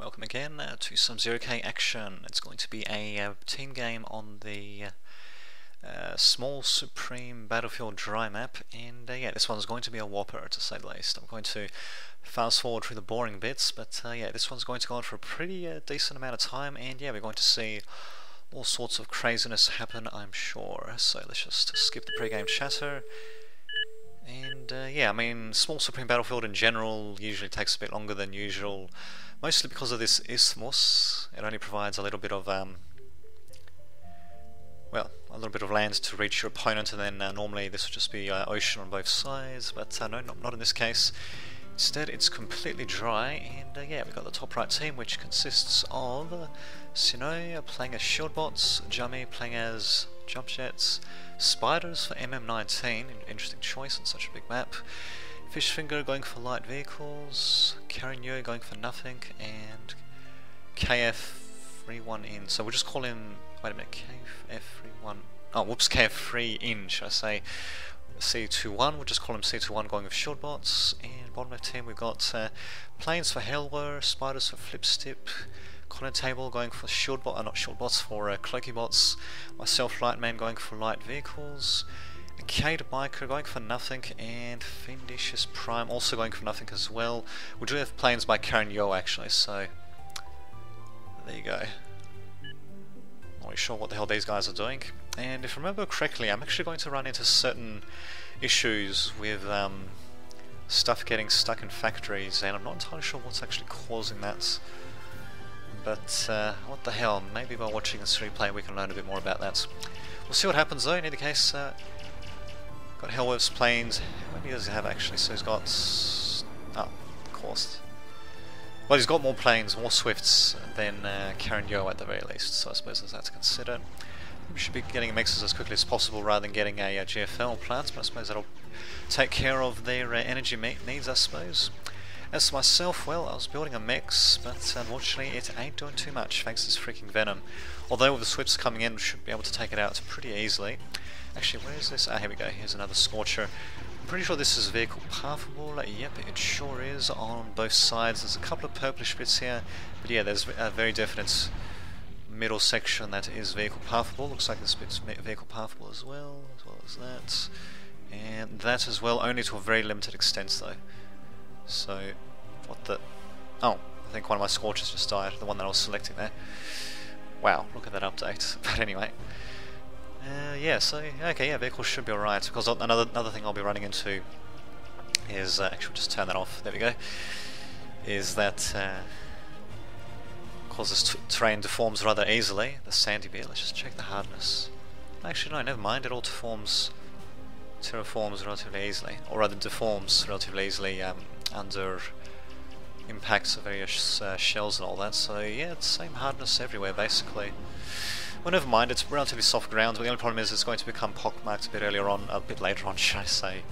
welcome again to some 0K action. It's going to be a team game on the Small Supreme Battlefield Dry map, and yeah, this one's going to be a whopper to say the least. I'm going to fast forward through the boring bits, but yeah, this one's going to go on for a pretty decent amount of time, and yeah, we're going to see all sorts of craziness happen, I'm sure. So let's just skip the pre-game chatter. And yeah, I mean, Small Supreme Battlefield in general usually takes a bit longer than usual, mostly because of this isthmus. It only provides a little bit of well, a little bit of land to reach your opponent, and then normally this would just be ocean on both sides, but no, not in this case. Instead, it's completely dry, and yeah, we've got the top right team, which consists of Sinoy playing as shield bots, Jummy playing as jump jets, Spiders for MM19, interesting choice on such a big map, Fishfinger going for light vehicles, Karinyo going for nothing, and KF31 in. So we'll just call him, wait a minute, KF31, oh whoops, KF3 in, should I say. C21, we'll just call him C21 going with shield bots, and bottom left team we've got planes for Hellwar, Spiders for Flipstip, Connor Table going for shield bot, not shield bots, for cloaky bots, myself Lightman going for light vehicles, Cade Biker going for nothing, and Fiendicious Prime also going for nothing as well. We do have planes by Karen Yo actually, so there you go. Not really sure what the hell these guys are doing. And if I remember correctly, I'm actually going to run into certain issues with stuff getting stuck in factories, and I'm not entirely sure what's actually causing that. But what the hell, maybe by watching this replay we can learn a bit more about that. We'll see what happens though. In either case, got Hellwolf's planes. How many does he have actually? So he's got, oh, of course. Well, he's got more planes, more Swifts than Karen Yo at the very least, so I suppose there's that to consider. We should be getting mixes as quickly as possible rather than getting a GFL plant, but I suppose that'll take care of their energy needs, I suppose. As for myself, well, I was building a mix, but unfortunately it ain't doing too much thanks to this freaking Venom. Although with the Swifts coming in, we should be able to take it out pretty easily. Actually, where is this? Ah, here we go, here's another Scorcher. I'm pretty sure this is vehicle pathable. Yep, it sure is on both sides. There's a couple of purplish bits here, but yeah, there's a very definite middle section that is vehicle pathable. Looks like this bit's vehicle pathable as well as that. And that as well, only to a very limited extent though. So, what the... oh, I think one of my Scorchers just died, the one that I was selecting there. Wow, look at that update. But anyway. Yeah, so, okay, yeah, vehicles should be alright, because another thing I'll be running into is, actually just turn that off, there we go, is that, because this terrain deforms rather easily, the sandy bit. Let's just check the hardness. Actually no, never mind, it all terraforms relatively easily, or rather deforms relatively easily under impacts of various shells and all that, so yeah, it's the same hardness everywhere basically. Well, never mind, it's relatively soft ground, but the only problem is it's going to become pockmarked a bit later on, should I say.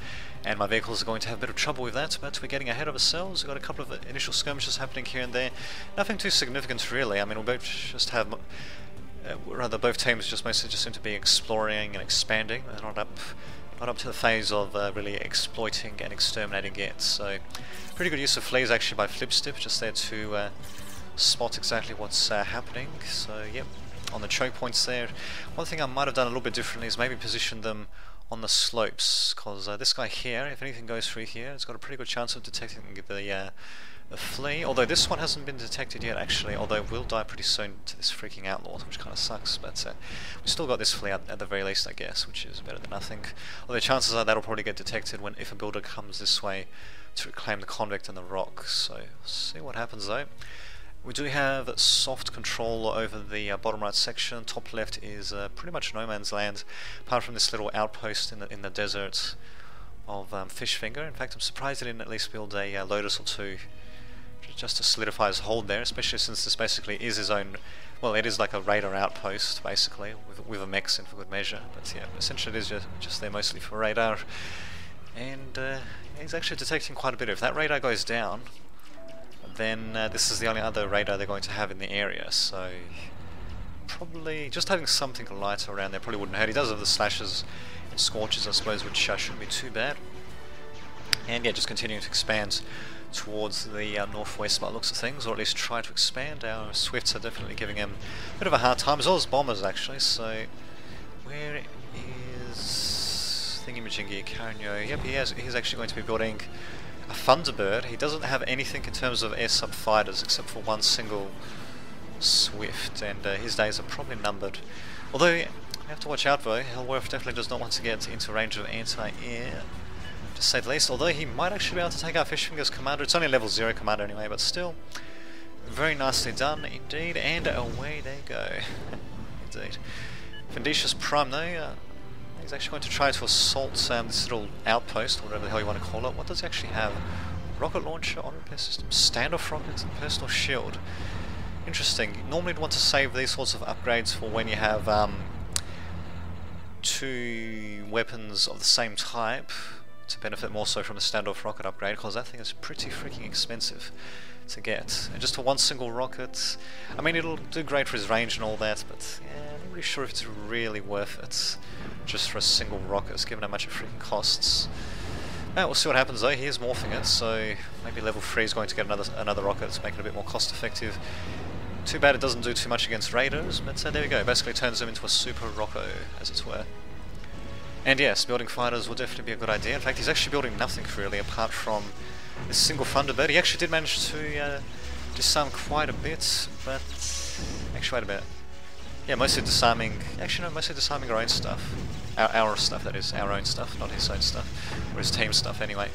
And my vehicles are going to have a bit of trouble with that, but we're getting ahead of ourselves. We've got a couple of initial skirmishes happening here and there. Nothing too significant really. I mean, we'll both just have, rather both teams just mostly just seem to be exploring and expanding. They're not up to the phase of really exploiting and exterminating yet. So, pretty good use of fleas actually by Flipstip, just there to spot exactly what's happening. So, yep, on the choke points there. One thing I might have done a little bit differently is maybe position them on the slopes, because this guy here, if anything goes through here, it's got a pretty good chance of detecting the flea, although this one hasn't been detected yet actually, although we'll die pretty soon to this freaking outlaw, which kind of sucks, but we still got this flea at the very least I guess, which is better than nothing. Although chances are that'll probably get detected if a builder comes this way to reclaim the convict and the rock, so see what happens though. We do have soft control over the bottom right section. Top left is pretty much no man's land, apart from this little outpost in the desert of Fishfinger. In fact, I'm surprised they didn't at least build a Lotus or two just to solidify his hold there, especially since this basically is his own, well, it is like a radar outpost basically, with a mechs in for good measure, but yeah, essentially it is just there mostly for radar. And he's actually detecting quite a bit. If that radar goes down, then this is the only other radar they're going to have in the area, so probably just having something lighter around there probably wouldn't hurt. He does have the slashes and scorches I suppose, which shouldn't be too bad. And yeah, just continuing to expand towards the northwest by the looks of things, or at least try to expand. Our Swifts are definitely giving him a bit of a hard time, as well as bombers actually. So where is Thingy-Majingy, Carigno? Yep, he's actually going to be building a Thunderbird. He doesn't have anything in terms of air sub fighters except for one single Swift, and his days are probably numbered. Although you have to watch out though, Hellworth definitely does not want to get into range of anti-air, to say the least, although he might actually be able to take out Fishfinger's commander. It's only a level 0 commander anyway, but still, very nicely done indeed, and away they go. Indeed. Vindicious Prime though, he's actually going to try to assault this little outpost, or whatever the hell you want to call it. What does he actually have? Rocket launcher, on repair system, standoff rockets, and personal shield. Interesting. Normally you'd want to save these sorts of upgrades for when you have two weapons of the same type, to benefit more so from the standoff rocket upgrade, because that thing is pretty freaking expensive to get. And just for one single rocket, I mean, it'll do great for his range and all that, but yeah, I'm not really sure if it's really worth it just for a single rocket, given how much it freaking costs. We'll see what happens though. He is morphing it, so maybe level 3 is going to get another rocket to make it a bit more cost effective. Too bad it doesn't do too much against raiders, but there we go. Basically turns them into a super Rocco, as it were. And yes, building fighters will definitely be a good idea. In fact, he's actually building nothing really, apart from this single Thunderbird. He actually did manage to disarm quite a bit, but actually, wait a minute. Yeah, mostly disarming. Actually, no, mostly disarming our own stuff. Our stuff, that is, our own stuff, not his own stuff, or his team stuff anyway.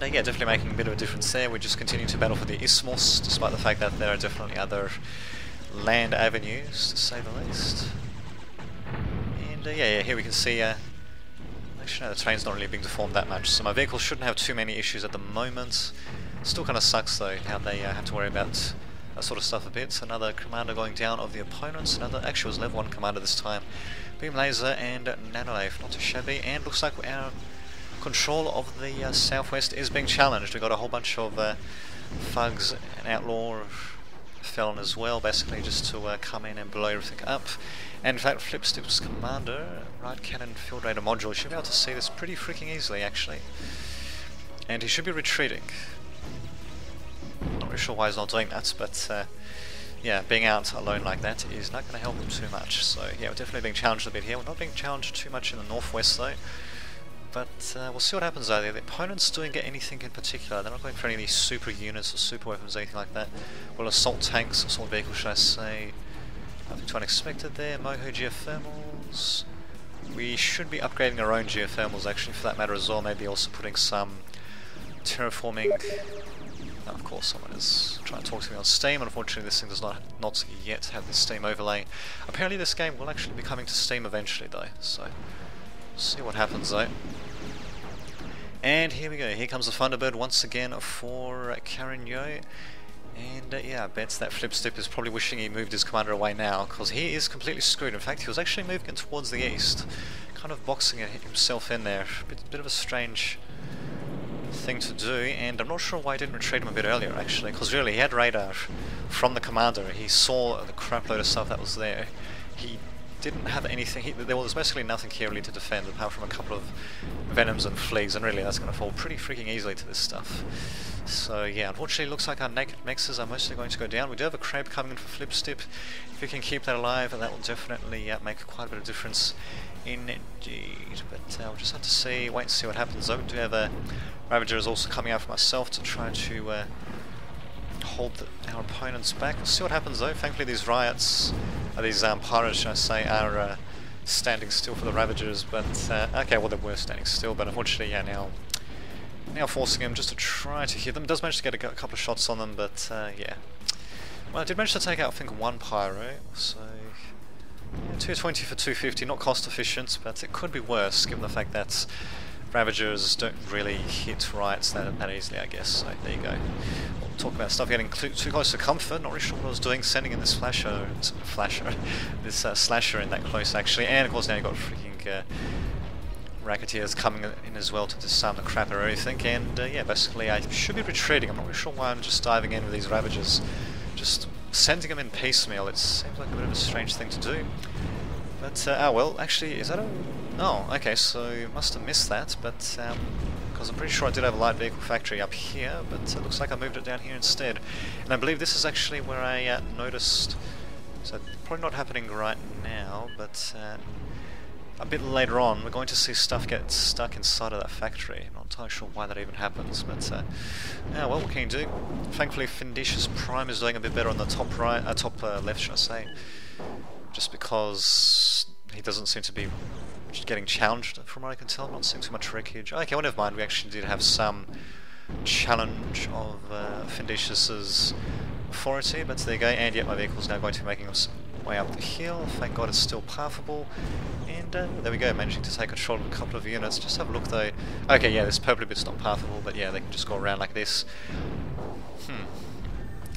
And yeah, definitely making a bit of a difference there. We just continue to battle for the Isthmus, despite the fact that there are definitely other land avenues, to say the least. And yeah, here we can see, actually no, the terrain's not really being deformed that much, so my vehicles shouldn't have too many issues at the moment. Still kind of sucks though, how they have to worry about that sort of stuff a bit. Another commander going down of the opponents, actually it was level 1 commander this time. Beam Laser and Nanolave, not too shabby, and looks like our control of the southwest is being challenged. We've got a whole bunch of thugs, an outlaw, felon as well, basically just to come in and blow everything up. And in fact, Flipstip's commander, right cannon field raider module, should be able to see this pretty freaking easily actually. And he should be retreating. Not really sure why he's not doing that, but yeah, being out alone like that is not going to help him too much. So yeah, we're definitely being challenged a bit here. We're not being challenged too much in the northwest though. But we'll see what happens though. The opponents don't get anything in particular. They're not going for any of these super units or super weapons or anything like that. Well, assault tanks, assault vehicles should I say. Nothing too unexpected there. Moho geothermals. We should be upgrading our own geothermals actually for that matter as well. Maybe also putting some terraforming. Now, of course, someone is trying to talk to me on Steam. Unfortunately, this thing does not yet have the Steam overlay. Apparently, this game will actually be coming to Steam eventually though. So see what happens though. And here we go, here comes the Thunderbird once again for Carigno. And yeah, I bet that Flipstip is probably wishing he moved his commander away now, because he is completely screwed. In fact, he was actually moving it towards the east, kind of boxing himself in there. Bit of a strange thing to do, and I'm not sure why I didn't retreat him a bit earlier actually, because really he had radar from the commander. He saw the crapload of stuff that was there. He didn't have anything, there was basically nothing here really to defend apart from a couple of venoms and fleas, and really that's going to fall pretty freaking easily to this stuff. So yeah, unfortunately it looks like our naked mexes are mostly going to go down. We do have a crab coming in for Flipstip. If we can keep that alive, that will definitely make quite a bit of difference indeed. But we'll just have to see, wait and see what happens though. We do have a Ravager is also coming out for myself to try to hold our opponents back. We'll see what happens though. Thankfully these riots, these pirates should I say, are standing still for the Ravagers, but okay, well they were standing still, but unfortunately yeah, now forcing him just to try to hit them. Does manage to get a couple of shots on them, but yeah. Well, I did manage to take out I think one pyro, so yeah, 220 for 250, not cost efficient, but it could be worse given the fact that Ravagers don't really hit riots that easily, I guess, so there you go. We'll talk about stuff getting too close to comfort. Not really sure what I was doing, sending in this this slasher in that close actually, and of course now you've got freaking Racketeers coming in as well to disarm the crap out of everything, and yeah, basically I should be retreating. I'm not really sure why I'm just diving in with these Ravagers, just sending them in piecemeal. It seems like a bit of a strange thing to do. But, oh well, actually, is that a... Oh, okay, so must have missed that, but, because I'm pretty sure I did have a light vehicle factory up here, but it looks like I moved it down here instead. And I believe this is actually where I noticed, so probably not happening right now, but a bit later on we're going to see stuff get stuck inside of that factory. I'm not entirely sure why that even happens, but yeah, well, what can you do? Thankfully Findicius Prime is doing a bit better on the top right, top left, should I say, just because he doesn't seem to be getting challenged from what I can tell. I'm not seeing too much wreckage. Okay, well, never mind, we actually did have some challenge of Findicius's authority, but there you go, and yet my vehicle's now going to be making its way up the hill. Thank God it's still pathable, and there we go, managing to take control of a couple of units. Just have a look though. Okay, yeah, this purple bit's not pathable, but yeah, they can just go around like this.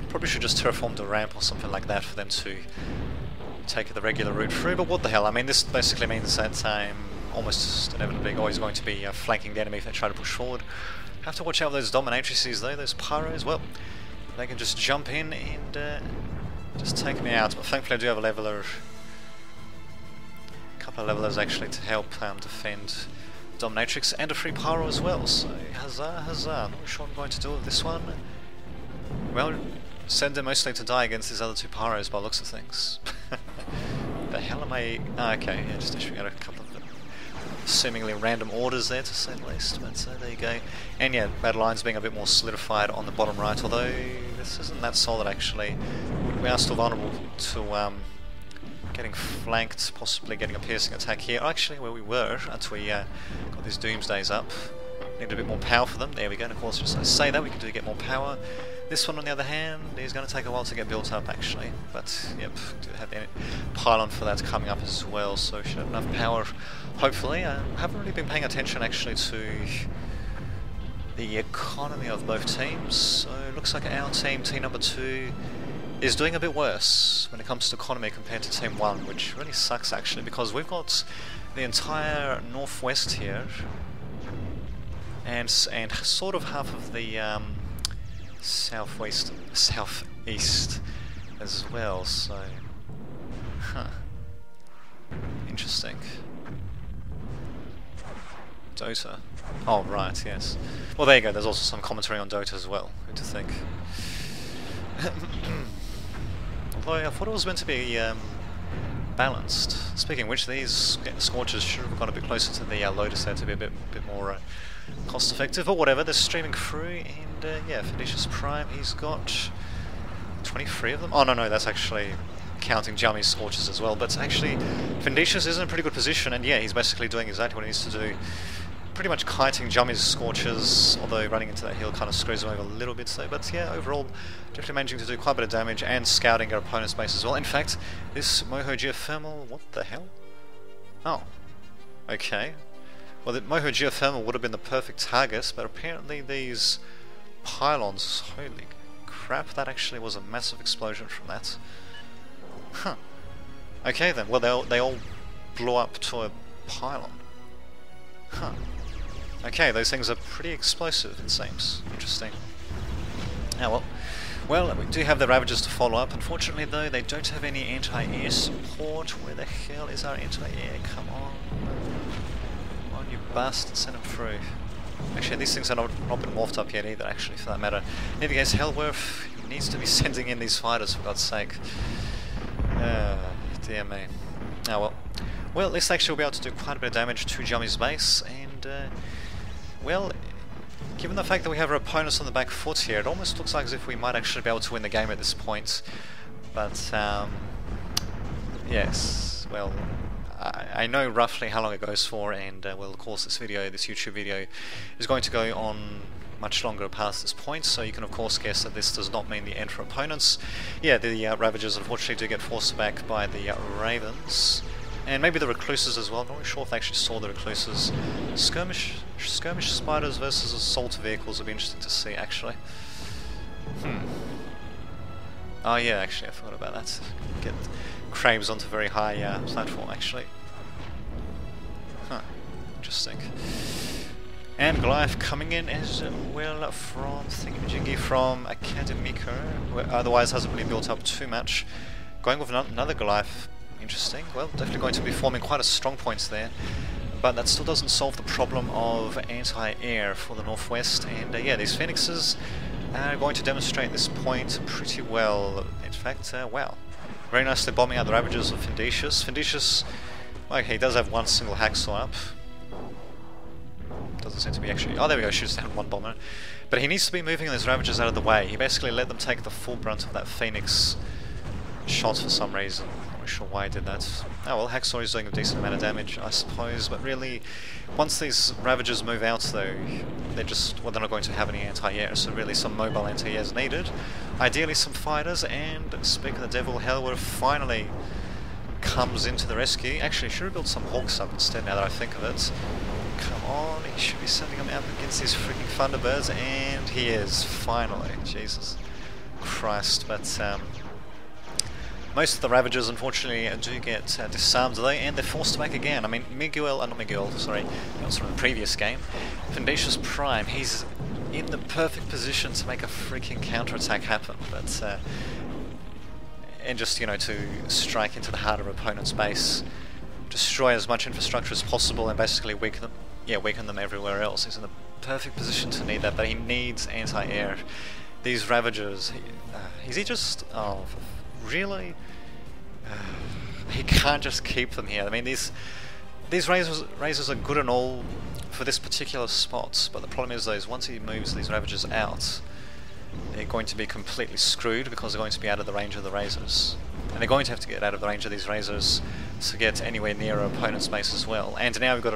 Probably should just terraform the ramp or something like that for them to take the regular route through, but what the hell, I mean, this basically means that I'm almost inevitably always going to be flanking the enemy if they try to push forward. Have to watch out with those dominatrices though, those pyros, well, they can just jump in and just take me out, but thankfully I do have a leveler, a couple of levelers actually to help defend dominatrix, and a free pyro as well, so huzzah, huzzah. Not sure what I'm going to do with this one. Well, send them mostly to die against these other two pyros by the looks of things. The hell am I... okay, yeah, just issuing out a couple of seemingly random orders there, to say the least, but there you go. And yeah, battle lines being a bit more solidified on the bottom right, although this isn't that solid actually. We are still vulnerable to getting flanked, possibly getting a piercing attack here. Actually, where we were, until we got these Doomsdays up. Need a bit more power for them. There we go, and of course, just I say that, we can do get more power. This one, on the other hand, is going to take a while to get built up, actually. But, yep, do have the pylon for that coming up as well, so we should have enough power, hopefully. I haven't really been paying attention, actually, to the economy of both teams. So, it looks like our team, team number 2, is doing a bit worse when it comes to economy compared to team 1, which really sucks, actually, because we've got the entire northwest here, and sort of half of the southeast as well, so interesting. Dota. Oh right, yes. Well, there you go, there's also some commentary on Dota as well, good to think. Although I thought it was meant to be balanced. Speaking of which, these Scorchers should have gone a bit closer to the Lotus there to be a bit more cost effective, or whatever. They're streaming through, and yeah, Findicius Prime, he's got 23 of them. Oh no, that's actually counting Jummy's Scorchers as well, but actually Findicius is in a pretty good position, and yeah, he's basically doing exactly what he needs to do. Pretty much kiting Jummy's Scorchers, although running into that hill kind of screws him over a little bit, so, but yeah, overall definitely managing to do quite a bit of damage and scouting our opponent's base as well. In fact, this Moho Geothermal, what the hell? Oh, okay. Well, the Moho Geothermal would have been the perfect target, but apparently these pylons, holy crap, that actually was a massive explosion from that. Huh. Okay then, well they all blew up to a pylon. Huh. Okay, those things are pretty explosive, it seems. Interesting. Ah, well, we do have the Ravagers to follow up. Unfortunately, though, they don't have any anti-air support. Where the hell is our anti-air? Come on. Come on, you bastard, send them through. Actually, these things are not been morphed up yet either, actually, for that matter. In any case, Hellworth needs to be sending in these fighters, for God's sake. Dear me. Ah, well. Well, at least actually we'll be able to do quite a bit of damage to Jummy's base, and, well, given the fact that we have our opponents on the back foot here, it almost looks like as if we might actually be able to win the game at this point. But, yes, well, I know roughly how long it goes for, and, well, of course this YouTube video, is going to go on much longer past this point, so you can of course guess that this does not mean the end for opponents. Yeah, the Ravagers unfortunately do get forced back by the Ravens. And maybe the Recluses as well. I'm not really sure if they actually saw the Recluses. Skirmish Spiders versus Assault Vehicles would be interesting to see, actually. Oh yeah, actually I forgot about that. Get Craves onto a very high platform, actually. Huh. Interesting. And Goliath coming in as well from Thingamajiggy from Academico, who otherwise hasn't really built up too much. Going with another Goliath. Interesting. Well, definitely going to be forming quite a strong points there. but that still doesn't solve the problem of anti-air for the Northwest, and yeah, these Phoenixes are going to demonstrate this point pretty well. In fact, wow. Very nicely bombing out the Ravagers of Findicius. Findicius, okay, he does have one single Hacksaw up. Doesn't seem to be actually... Oh, there we go, shoots down one bomber. But he needs to be moving those Ravagers out of the way. He basically let them take the full brunt of that Phoenix shot for some reason. Not sure why he did that. Oh well, Hacksaw is doing a decent amount of damage, I suppose, but really, once these Ravagers move out though, they're just, well, they're not going to have any anti-air, so really some mobile anti-air is needed. Ideally some fighters, and speaking of the devil, Hellwood finally comes into the rescue. Actually, should have built some Hawks up instead now that I think of it. Come on, he should be sending them out against these freaking Thunderbirds, and he is, finally. Jesus Christ, but most of the Ravagers, unfortunately, do get disarmed though, and they're forced back again. I mean, not Miguel, sorry, that was from the previous game. Findicius Prime, he's in the perfect position to make a freaking counterattack happen, but and just, you know, to strike into the heart of opponent's base, destroy as much infrastructure as possible, and basically weaken them everywhere else. He's in the perfect position to need that, but he needs anti-air. These Ravagers, is he just... oh, really? He can't just keep them here. I mean, these razors are good and all for this particular spot, but the problem is though, once he moves these Ravagers out, they're going to be completely screwed because they're going to be out of the range of the razors. And they're going to have to get out of the range of these razors to get anywhere near our opponent's base as well. And now we've got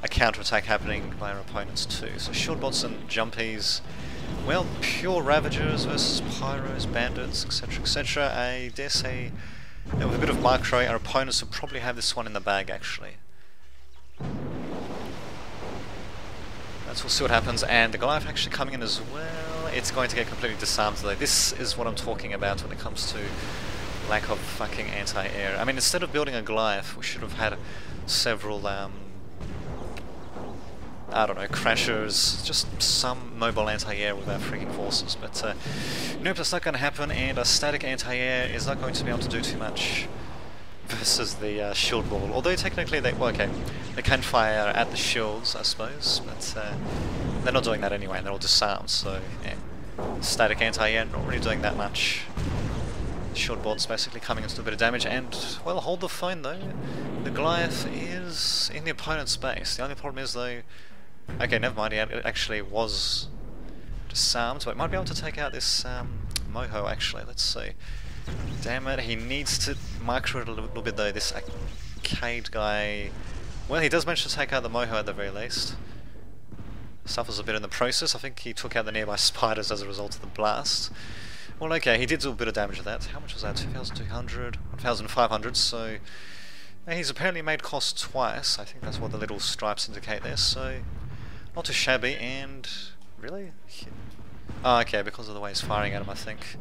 a counter-attack happening by our opponents too. So Shortbots and Jumpies, well, pure Ravagers versus Pyros, Bandits, etc, etc. I dare say, with a bit of micro, our opponents will probably have this one in the bag actually. We'll see what happens, and the Goliath actually coming in as well. It's going to get completely disarmed though. This is what I'm talking about when it comes to lack of fucking anti-air. I mean, instead of building a Goliath, we should have had several, I don't know, crashers, just some mobile anti-air with our freaking forces. But nope, that's not going to happen, and a static anti-air is not going to be able to do too much versus the shield wall. Although technically they, well, okay, they can fire at the shields, I suppose, but they're not doing that anyway, and they're all disarmed, so yeah. Static anti-air, not really doing that much. Shield board's basically coming into a bit of damage, and, well, hold the phone though. The Goliath is in the opponent's base. The only problem is though, okay, never mind, it actually was disarmed, but it might be able to take out this Moho actually, let's see. Damn it, he needs to micro it a little bit though, this Arcade guy. Well, he does manage to take out the Moho at the very least. Suffers a bit in the process. I think he took out the nearby spiders as a result of the blast. Well, okay, he did do a bit of damage with that. How much was that? 2,200? 1,500, so... he's apparently made cost twice. I think that's what the little stripes indicate there, so... not too shabby, and... really? Oh, okay, because of the way he's firing at him, I think.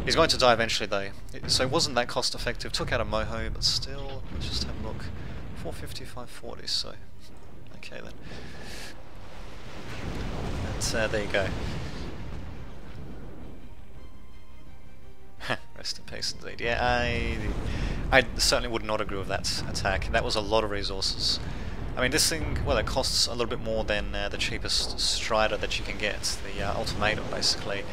He's going to die eventually though, so it wasn't that cost effective. Took out a Moho, but still, let's just have a look. 450, 540, so... okay then. And there you go. Rest in peace indeed. Yeah, I certainly would not agree with that attack. That was a lot of resources. I mean, this thing, well, it costs a little bit more than the cheapest Strider that you can get, the Ultimatum basically.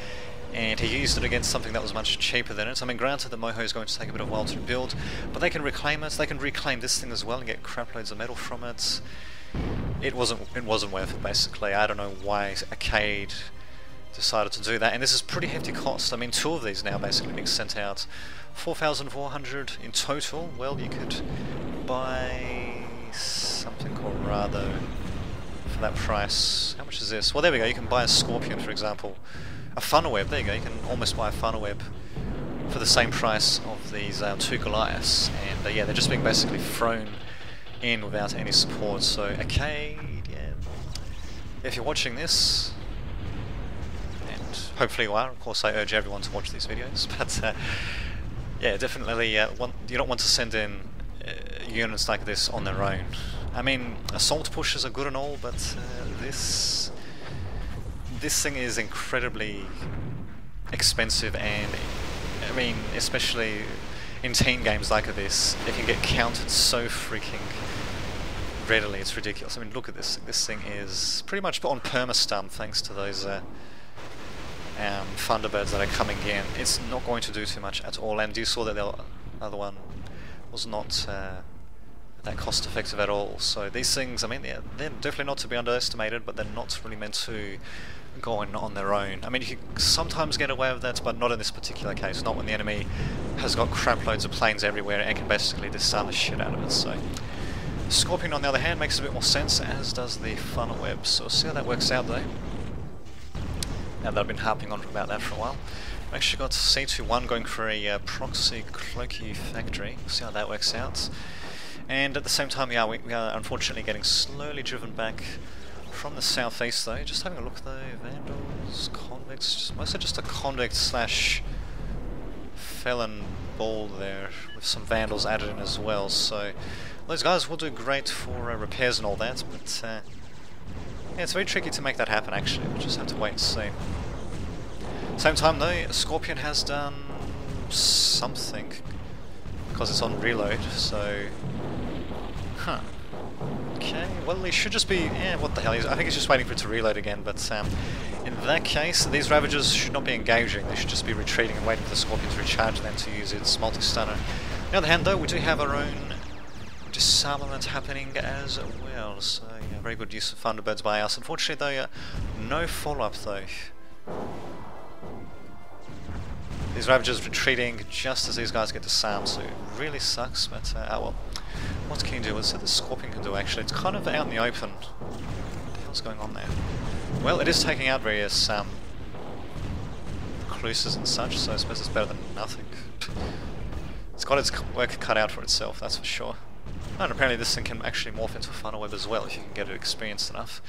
And he used it against something that was much cheaper than it. I mean, granted, the Moho is going to take a bit of a while to build, but they can reclaim it. They can reclaim this thing as well and get crap loads of metal from it. It wasn't worth it basically. I don't know why Arcade decided to do that, and this is pretty hefty cost. I mean, 2 of these now basically being sent out. 4,400 in total. Well, you could buy something or rather for that price. How much is this? Well, there we go. You can buy a Scorpion, for example. A funnel web. There you go. You can almost buy a funnel web for the same price of these 2 Goliaths, and yeah, they're just being basically thrown in without any support. So Arcade, yeah. If you're watching this, and hopefully you are, of course I urge everyone to watch these videos, but yeah, definitely you don't want to send in units like this on their own. I mean, assault pushes are good and all, but this thing is incredibly expensive, and I mean, especially in team games like this, it can get countered so freaking readily, it's ridiculous. I mean, look at this. This thing is pretty much on perma-stun thanks to those Thunderbirds that are coming in. It's not going to do too much at all, and you saw that the other one was not that cost effective at all. So these things, I mean, they're definitely not to be underestimated, but they're not really meant to go on their own. I mean, you can sometimes get away with that, but not in this particular case, not when the enemy has got crap loads of planes everywhere and can basically disarm the shit out of it. So Scorpion, on the other hand, makes a bit more sense, as does the funnel web. So we'll see how that works out though. Now that I've been harping on about that for a while. I've actually got C21 going for a proxy cloaky factory. We'll see how that works out. And at the same time, yeah, we are unfortunately getting slowly driven back from the southeast though. Just having a look though, Vandals, convicts, mostly just a convict slash felon ball there, with some Vandals added in as well. So those guys will do great for repairs and all that, but yeah, it's very tricky to make that happen actually. We'll just have to wait and see. Same time though, Scorpion has done something, because it's on reload, so... Huh. Okay, well he should just be... yeah, what the hell, I think he's just waiting for it to reload again, but in that case, these Ravagers should not be engaging, they should just be retreating and waiting for the Scorpion to recharge them to use its multi-stunner. On the other hand though, we do have our own disarmament happening as well, so yeah, very good use of Thunderbirds by us. Unfortunately though, no follow-up though. These Ravagers retreating just as these guys get disarmed, so it really sucks, but oh well. What can you do? What's it the Scorpion can do actually? It's kind of out in the open. What the hell's going on there? Well, it is taking out various recluses and such, so I suppose it's better than nothing. It's got its work cut out for itself, that's for sure. And apparently this thing can actually morph into a funnel web as well if you can get it experienced enough.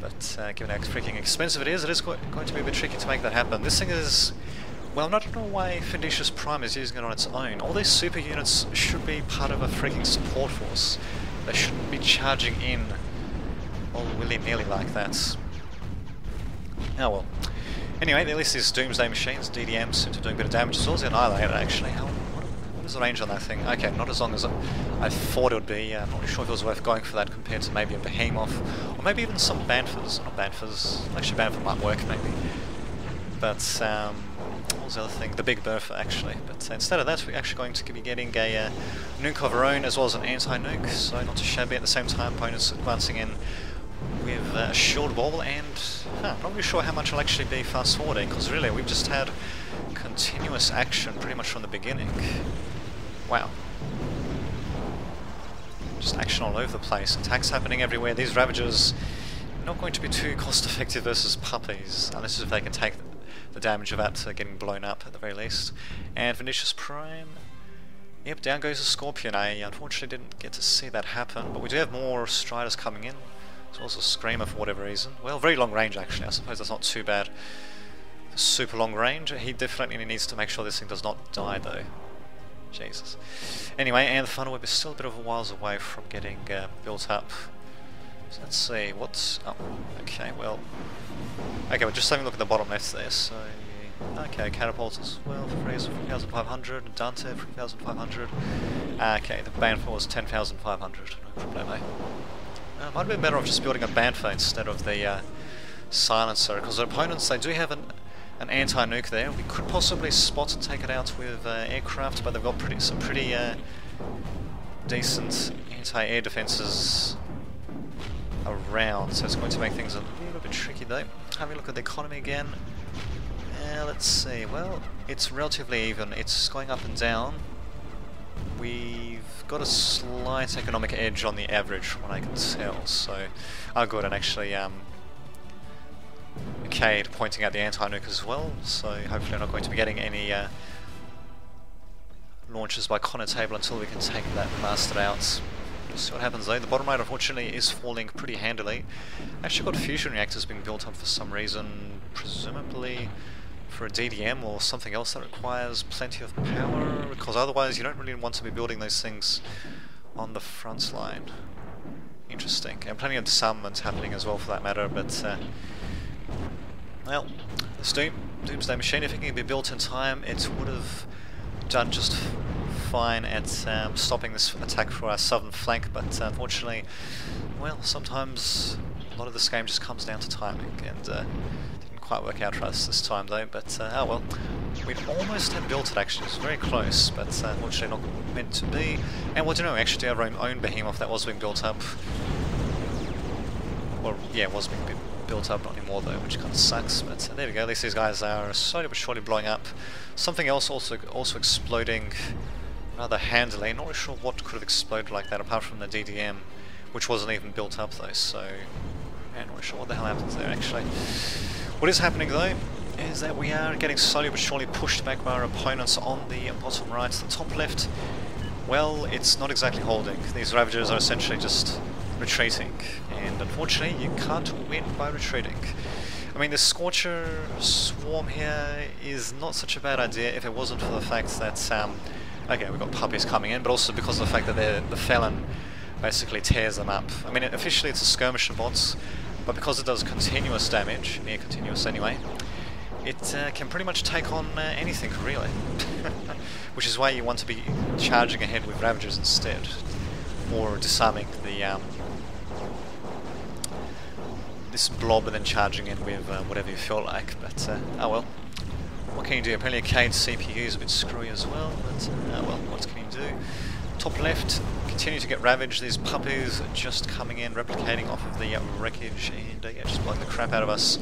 But given how freaking expensive it is going to be a bit tricky to make that happen. This thing is... well, I'm not sure why Fendicious Prime is using it on its own. All these super units should be part of a freaking support force. They shouldn't be charging in all willy-nilly like that. Oh well. Anyway, at least these Doomsday machines, DDMs, seem to be doing a bit of damage. It's also annihilated actually. What is the range on that thing? Okay, not as long as I thought it would be. I'm not really sure if it was worth going for that compared to maybe a Behemoth, or maybe even some Banthas. Not Banthas. Actually, Bantha might work maybe. But what was the other thing? The Big Bertha actually. But instead of that, we're actually going to be getting a nuke of our own as well as an anti-nuke. So not too shabby. At the same time, opponents advancing in with a shield ball, and not really sure how much will actually be fast forwarding, because really we've just had continuous action pretty much from the beginning. Wow. Just action all over the place, attacks happening everywhere. These Ravagers are not going to be too cost effective versus puppies, unless if they can take the damage of that getting blown up at the very least. And Fendicious Prime, yep, down goes the Scorpion. I unfortunately didn't get to see that happen, but we do have more Striders coming in. There's also a Screamer for whatever reason. Well, very long range actually, I suppose that's not too bad. Super long range, he definitely needs to make sure this thing does not die though. Jesus. Anyway, and the funnel web is still a bit of a whiles away from getting built up. So let's see, what's... oh, okay, well... okay, we're just having a look at the bottom left there, so... okay, catapults as well, 3,500, Dante 3,500. Okay, the Bantha was 10,500, no problemo. Might have been better off just building a Bantha instead of the Silencer, because the opponents, they do have an anti-nuke there. We could possibly spot and take it out with aircraft, but they've got some pretty decent anti-air defences around, so it's going to make things a little bit tricky though. Having a look at the economy again. Let's see, well, it's relatively even. It's going up and down. We've got a slight economic edge on the average from what I can tell, so... oh good, and actually Cade pointing out the anti-nuke as well, so hopefully I'm not going to be getting any launches by Connor Table until we can take that bastard out. We'll see what happens though. The bottom right unfortunately is falling pretty handily. Actually got fusion reactors being built up for some reason, presumably for a DDM or something else that requires plenty of power, because otherwise you don't really want to be building those things on the front line. Interesting. And plenty of disarmament happening as well for that matter, but well, this Doomsday Machine, if it can be built in time, it would have done just fine at stopping this attack for our southern flank, but unfortunately, well, sometimes a lot of this game just comes down to timing, and didn't quite work out for us this time though, but oh well. We almost had built it actually, it was very close, but unfortunately not meant to be. And what do you know, actually our own behemoth that was being built up, well yeah, it was being built up, not anymore though, which kind of sucks, but there we go, at least these guys are slowly but surely blowing up. Something else also exploding rather handily, not really sure what could have exploded like that apart from the DDM, which wasn't even built up though, so I'm not really sure what the hell happens there actually. What is happening though is that we are getting slowly but surely pushed back by our opponents on the bottom right. The top left, well, it's not exactly holding. These Ravagers are essentially just retreating, and unfortunately you can't win by retreating. I mean, the Scorcher swarm here is not such a bad idea if it wasn't for the fact that, okay, we've got puppies coming in, but also because of the fact that the Felon basically tears them up. I mean, officially it's a skirmisher bot, but because it does continuous damage, near continuous anyway, it can pretty much take on anything, really. Which is why you want to be charging ahead with Ravagers instead, or disarming the this blob and then charging in with whatever you feel like, but oh well. What can you do? Apparently Arcade's CPU is a bit screwy as well, but oh well, what can you do? Top left, continue to get ravaged. These puppies are just coming in, replicating off of the wreckage, and yeah, just blowing the crap out of us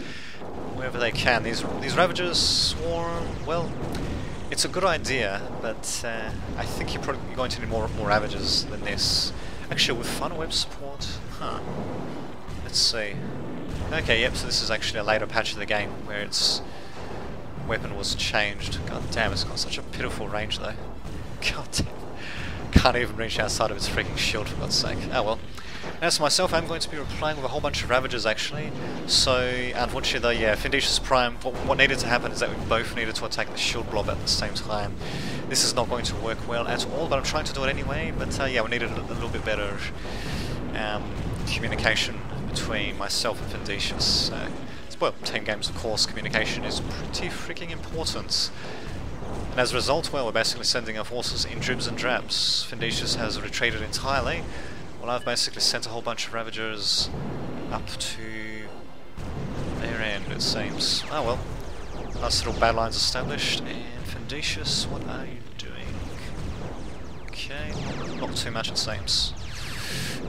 wherever they can. These Ravagers swarm, well, it's a good idea, but I think you're probably going to need more Ravagers than this. Actually, with Funnel Web support, huh? Let's see. Okay, yep, so this is actually a later patch of the game where its weapon was changed. God damn, it's got such a pitiful range though. God damn. Can't even reach outside of its freaking shield, for God's sake. Oh well. As for myself, I'm going to be replying with a whole bunch of Ravagers actually. So, unfortunately though, yeah, Findicious Prime, what needed to happen is that we both needed to attack the shield blob at the same time. This is not going to work well at all, but I'm trying to do it anyway. But yeah, we needed a little bit better communication between myself and Findicious. Well, team games of course, communication is pretty freaking important. And as a result, well, we're basically sending our forces in dribs and drabs. Findicious has retreated entirely, while I've basically sent a whole bunch of Ravagers up to their end, it seems. Oh well, nice little battle lines established, and Findicious, what are you doing? Okay, not too much it seems.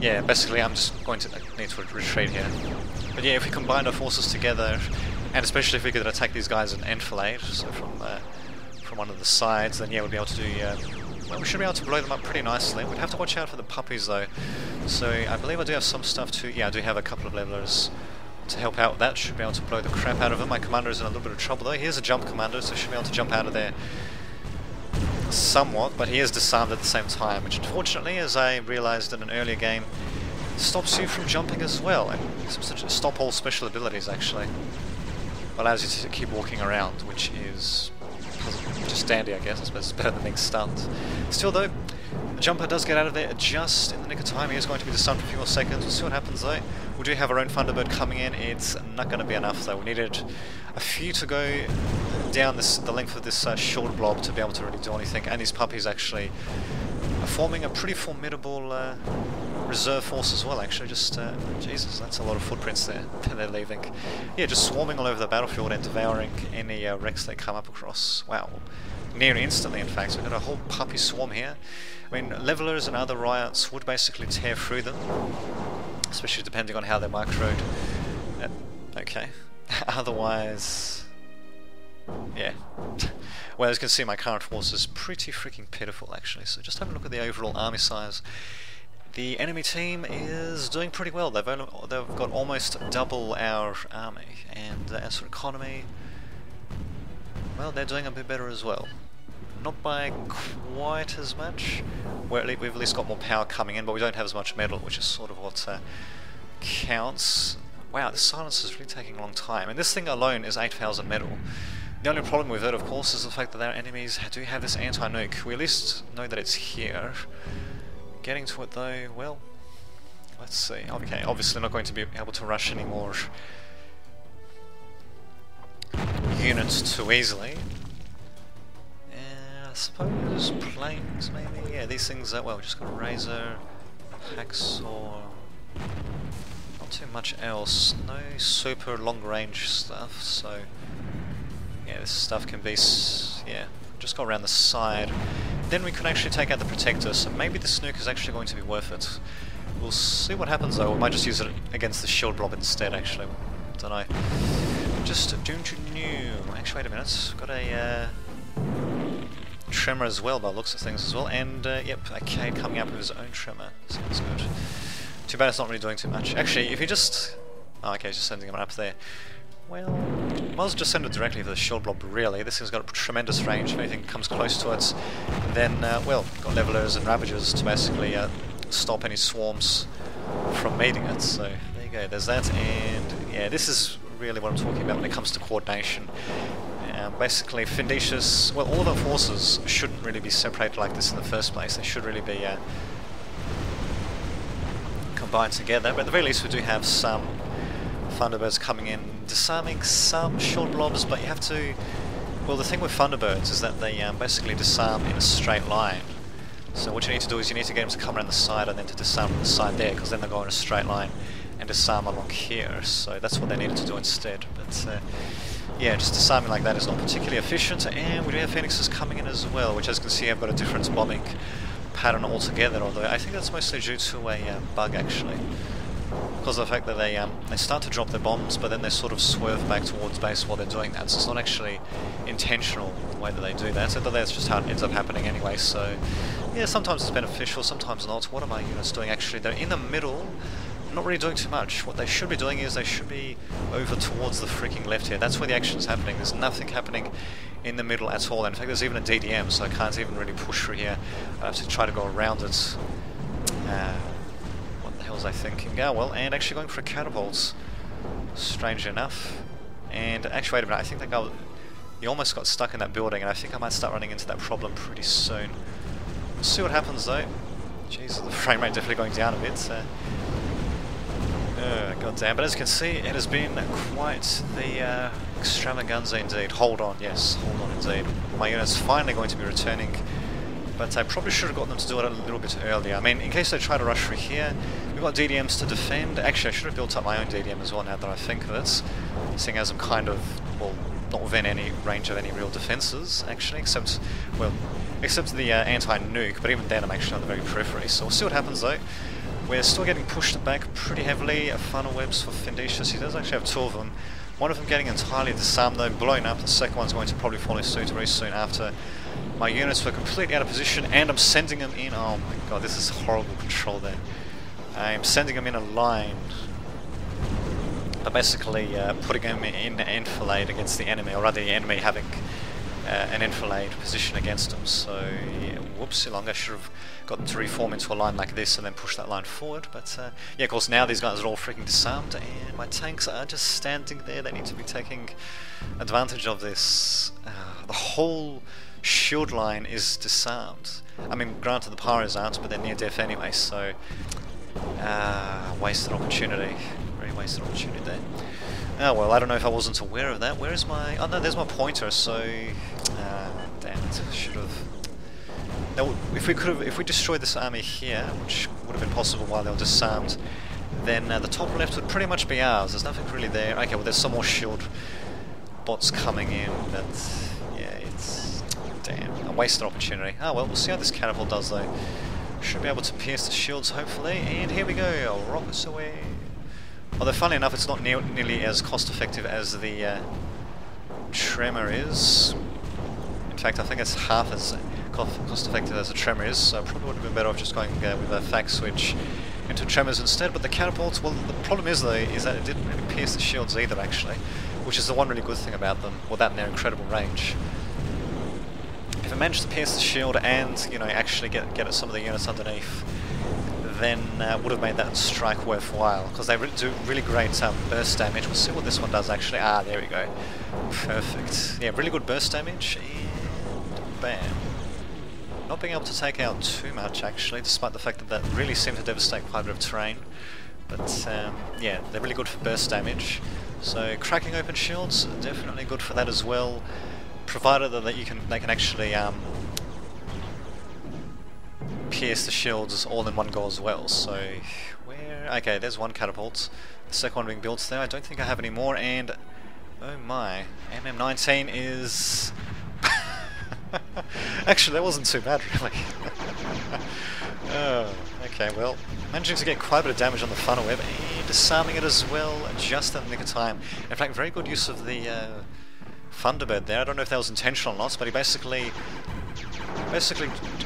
Yeah, basically I'm just going to need to retreat here. But yeah, if we combine our forces together, and especially if we could attack these guys in enfilade, so from one of the sides, then yeah, we'll be able to do, well, we should be able to blow them up pretty nicely. We'd have to watch out for the puppies though. So I believe I do have some stuff to, yeah, I do have a couple of levelers to help out with that. Should be able to blow the crap out of them. My commander is in a little bit of trouble though. Here's a jump commander, so should be able to jump out of there somewhat, but he is disarmed at the same time, which unfortunately, as I realised in an earlier game, stops you from jumping as well, and stop all special abilities actually. Allows you to keep walking around, which is just dandy, I guess. I suppose it's better than being stunned. Still though, the jumper does get out of there just in the nick of time. He is going to be stunned for a few more seconds. We'll see what happens though. We do have our own Thunderbird coming in. It's not going to be enough though. We needed a few to go down the length of this short blob to be able to really do anything. And these puppies actually are forming a pretty formidable reserve force as well, actually. Just, Jesus, that's a lot of footprints there that they're leaving. Yeah, just swarming all over the battlefield and devouring any wrecks they come up across. Wow. Near instantly, in fact. We've got a whole puppy swarm here. I mean, levelers and other riots would basically tear through them, especially depending on how they're microed. Okay. Otherwise, yeah. Well, as you can see, my current force is pretty freaking pitiful, actually. So just have a look at the overall army size. The enemy team is doing pretty well. They've got almost double our army, and as for economy, well, they're doing a bit better as well. Not by quite as much. We've at least got more power coming in, but we don't have as much metal, which is sort of what counts. Wow, this silence is really taking a long time, and this thing alone is 8,000 metal. The only problem with it, of course, is the fact that our enemies do have this anti-nuke. We at least know that it's here. Getting to it though, well, let's see. Okay, obviously not going to be able to rush any more units too easily. suppose planes maybe? Yeah, these things well, we just got a razor, hacksaw, not too much else, no super long range stuff, so yeah, this stuff can be, yeah, just go around the side. Then we can actually take out the protector, so maybe the Snook is actually going to be worth it. We'll see what happens though, we might just use it against the shield blob instead actually, don't know. Just don't know. Actually, wait a minute, got a tremor as well by the looks of things as well, and yep, a Cade coming up with his own tremor, sounds good. Too bad it's not really doing too much. Actually, if you just... oh, okay, just sending him up there. Well, might as well just send it directly for the shield blob, really. This thing's got a tremendous range. If anything comes close to it, then, well, got levelers and ravagers to basically stop any swarms from meeting it. So, there you go, there's that. And, yeah, this is really what I'm talking about when it comes to coordination. Basically, Findicius, well, all of our forces shouldn't really be separated like this in the first place. They should really be combined together, but at the very least we do have some Thunderbirds coming in, disarming some shield blobs, but you have to... well, the thing with Thunderbirds is that they basically disarm in a straight line. So what you need to do is you need to get them to come around the side and then to disarm on the side there, because then they'll go in a straight line and disarm along here. So that's what they needed to do instead. But yeah, just disarming like that is not particularly efficient, and we do have Phoenixes coming in as well, which as you can see have got a different bombing pattern altogether, although I think that's mostly due to a bug actually. Because of the fact that they start to drop their bombs, but then they sort of swerve back towards base while they're doing that, so it's not actually intentional the way that they do that, so that's just how it ends up happening anyway. So yeah, sometimes it's beneficial, sometimes not. What are my units doing actually? They're in the middle, not really doing too much. What they should be doing is they should be over towards the freaking left here. That's where the action's happening. There's nothing happening in the middle at all. In fact, there's even a DDM, so I can't even really push through here. I have to try to go around it. What the hell was I thinking? Oh well, and actually going for a catapult. Strange enough. And actually, wait a minute, I think that guy, he almost got stuck in that building, and I think I might start running into that problem pretty soon. We'll see what happens though. Jesus, the frame rate definitely going down a bit. God damn, but as you can see, it has been quite the extravaganza indeed. Hold on, yes, hold on indeed. My unit's finally going to be returning, but I probably should have gotten them to do it a little bit earlier. I mean, in case they try to rush through here, we've got DDMs to defend. Actually, I should have built up my own DDM as well now that I think of it, seeing as I'm kind of, well, not within any range of any real defences, actually, except, well, except the anti-nuke, but even then I'm actually on the very periphery, so we'll see what happens though. We're still getting pushed back pretty heavily. Funnel webs for Findicius. He does actually have two of them. One of them getting entirely disarmed though, blowing up. The second one's going to probably follow suit very soon after. My units were completely out of position, and I'm sending them in. Oh my god, this is horrible control there. I'm sending them in a line, but basically putting them in enfilade against the enemy, or rather the enemy having an enfilade position against them. So yeah, whoopsie long, I should have got them to reform into a line like this and then push that line forward, but yeah, of course now these guys are all freaking disarmed and my tanks are just standing there. They need to be taking advantage of this. The whole shield line is disarmed. I mean, granted the pyros aren't, but they're near death anyway, so wasted opportunity, very wasted opportunity there. Oh well, I don't know if I wasn't aware of that. Where is my... oh no, there's my pointer, so... damn it, should have... now, if we destroyed this army here, which would have been possible while they were disarmed, then the top left would pretty much be ours. There's nothing really there. Okay, well there's some more shield bots coming in, but yeah, it's... damn, a wasted opportunity. Oh well, we'll see how this catapult does though. Should be able to pierce the shields hopefully, and here we go, rockets away. Although funnily enough, it's not nearly as cost effective as the Tremor is. In fact, I think it's half as cost effective as the Tremor is, so probably would have been better off just going with a fact switch into Tremors instead. But the catapults, well, the problem is though, is that it didn't really pierce the shields either actually, which is the one really good thing about them, well, that and their incredible range. If it managed to pierce the shield and, you know, actually get at some of the units underneath, then would have made that strike worthwhile, because they do really great burst damage. We'll see what this one does actually. Ah, there we go. Perfect. Yeah, really good burst damage, and bam. Not being able to take out too much actually, despite the fact that that really seemed to devastate quite a bit of terrain. But yeah, they're really good for burst damage. So cracking open shields, definitely good for that as well, provided that they can actually pierce the shields all in one go as well. So where? Okay, there's one catapult. The second one being built there. I don't think I have any more. And oh my, MM19 is. Actually, that wasn't too bad, really. Oh, okay, well, managing to get quite a bit of damage on the funnel web and disarming it as well, just in the nick of time. In fact, very good use of the Thunderbird there. I don't know if that was intentional or not, but he basically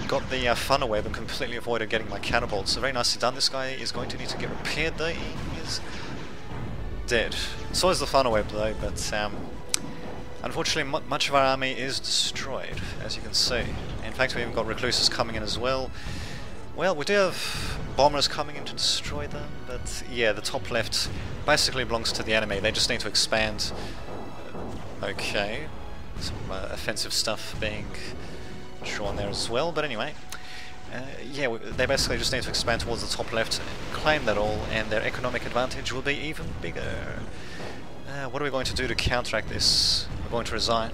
got the funnel web and completely avoided getting my catapult. So very nicely done. This guy is going to need to get repaired though. He is dead. So is the funnel web though, but unfortunately much of our army is destroyed, as you can see. In fact, we even got recluses coming in as well. Well, we do have bombers coming in to destroy them, but yeah, the top left basically belongs to the enemy. They just need to expand. Okay, some offensive stuff being drawn there as well, but anyway. Yeah, they basically just need to expand towards the top left, claim that all, and their economic advantage will be even bigger. What are we going to do to counteract this? We're going to resign.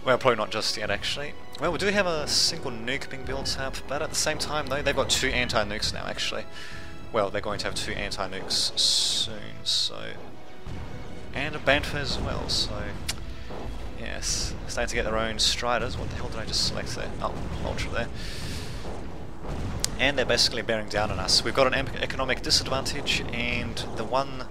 Well, probably not just yet, actually. Well, we do have a single nuke being built up, but at the same time, though, they've got 2 anti-nukes now, actually. Well, they're going to have 2 anti-nukes soon, so... And a Bantha as well, so... Yes, starting to get their own Striders. What the hell did I just select there? Oh, Ultra there. And they're basically bearing down on us. We've got an economic disadvantage, and the one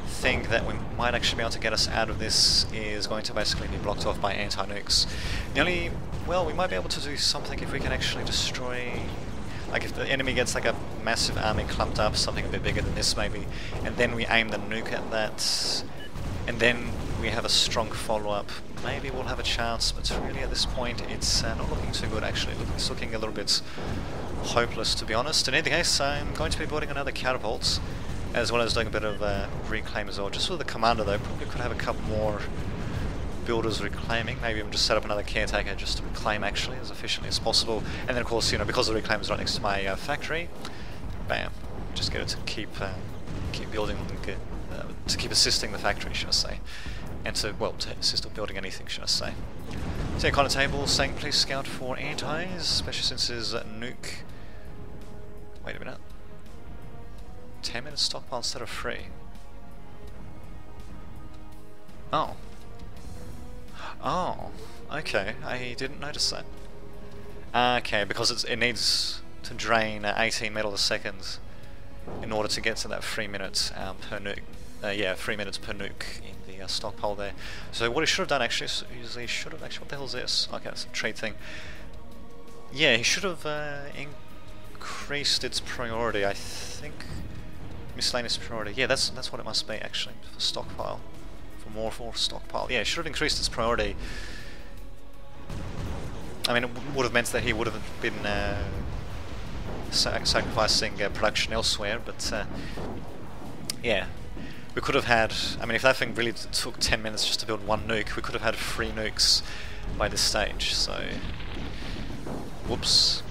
thing that we might actually be able to get us out of this is going to basically be blocked off by anti-nukes. The only... well, we might be able to do something if we can actually destroy... like if the enemy gets like a massive army clumped up, something a bit bigger than this maybe, and then we aim the nuke at that, and then we have a strong follow-up, maybe we'll have a chance, but really at this point it's not looking too good actually. It's looking a little bit hopeless, to be honest. In any case, I'm going to be building another catapult, as well as doing a bit of reclaim as well. Just with the commander though, probably could have a couple more builders reclaiming. Maybe even just set up another caretaker just to reclaim actually as efficiently as possible. And then of course, you know, because the reclaim is right next to my factory, bam, just get it to keep building, to keep assisting the factory, should I say, and to, well, to assist in building anything, should I say. So on a table saying please scout for antis, especially since his nuke. Wait a minute. 10 minutes stockpile instead of 3. Oh. Oh, okay, I didn't notice that. Okay, because it needs to drain 18 metal a second in order to get to that 3 minutes per nuke. Yeah, 3 minutes per nuke in the stockpile there. So what he should have done actually is he should have actually... what the hell is this? Okay, it's a trade thing. Yeah, he should have increased its priority, I think. Miscellaneous priority. Yeah, that's what it must be actually, for stockpile. More for stockpile. Yeah, it should have increased its priority. I mean, it would have meant that he would have been sacrificing production elsewhere, but yeah, we could have had... I mean, if that thing really took 10 minutes just to build 1 nuke, we could have had 3 nukes by this stage, so... Whoops.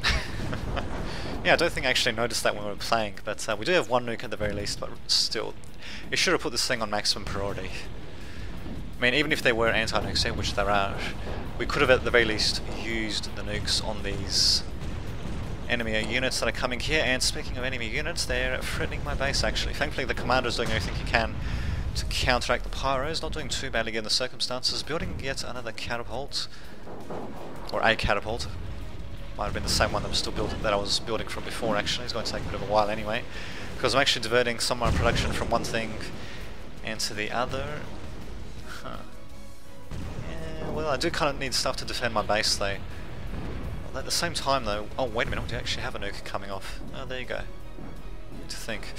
Yeah, I don't think I actually noticed that when we were playing, but we do have 1 nuke at the very least, but still, it should have put this thing on maximum priority. I mean, even if there were anti-nukes, which there are, we could have at the very least used the nukes on these enemy units that are coming here. And speaking of enemy units, they're threatening my base actually. Thankfully the commander is doing everything he can to counteract the pyros, not doing too badly given the circumstances. Building yet another catapult, or a catapult. Might have been the same one that I was building from before actually. It's going to take a bit of a while anyway, because I'm actually diverting some of my production from one thing and to the other. Yeah, well, I do kind of need stuff to defend my base though. Well, at the same time though... oh wait a minute, we do actually have a nuke coming off. Oh, there you go. Need to think.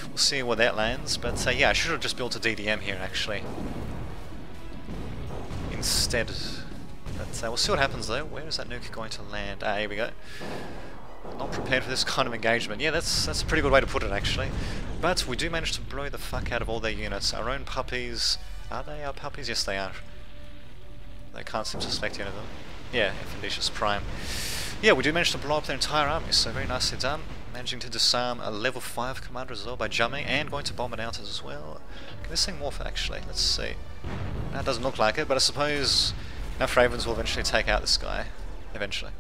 We'll see where that lands, but yeah, I should have just built a DDM here actually. Instead. But we'll see what happens though. Where is that nuke going to land? Ah, here we go. Not prepared for this kind of engagement. Yeah, that's a pretty good way to put it actually. But we do manage to blow the fuck out of all their units. Our own puppies... are they our puppies? Yes, they are. They can't seem to suspect any of them. Yeah, Infundicious Prime. Yeah, we do manage to blow up their entire army, so very nicely done. Managing to disarm a level 5 commander as well by jumping, and going to bomb it out as well. Can this thing morph actually? Let's see. That doesn't look like it, but I suppose enough Ravens will eventually take out this guy. Eventually.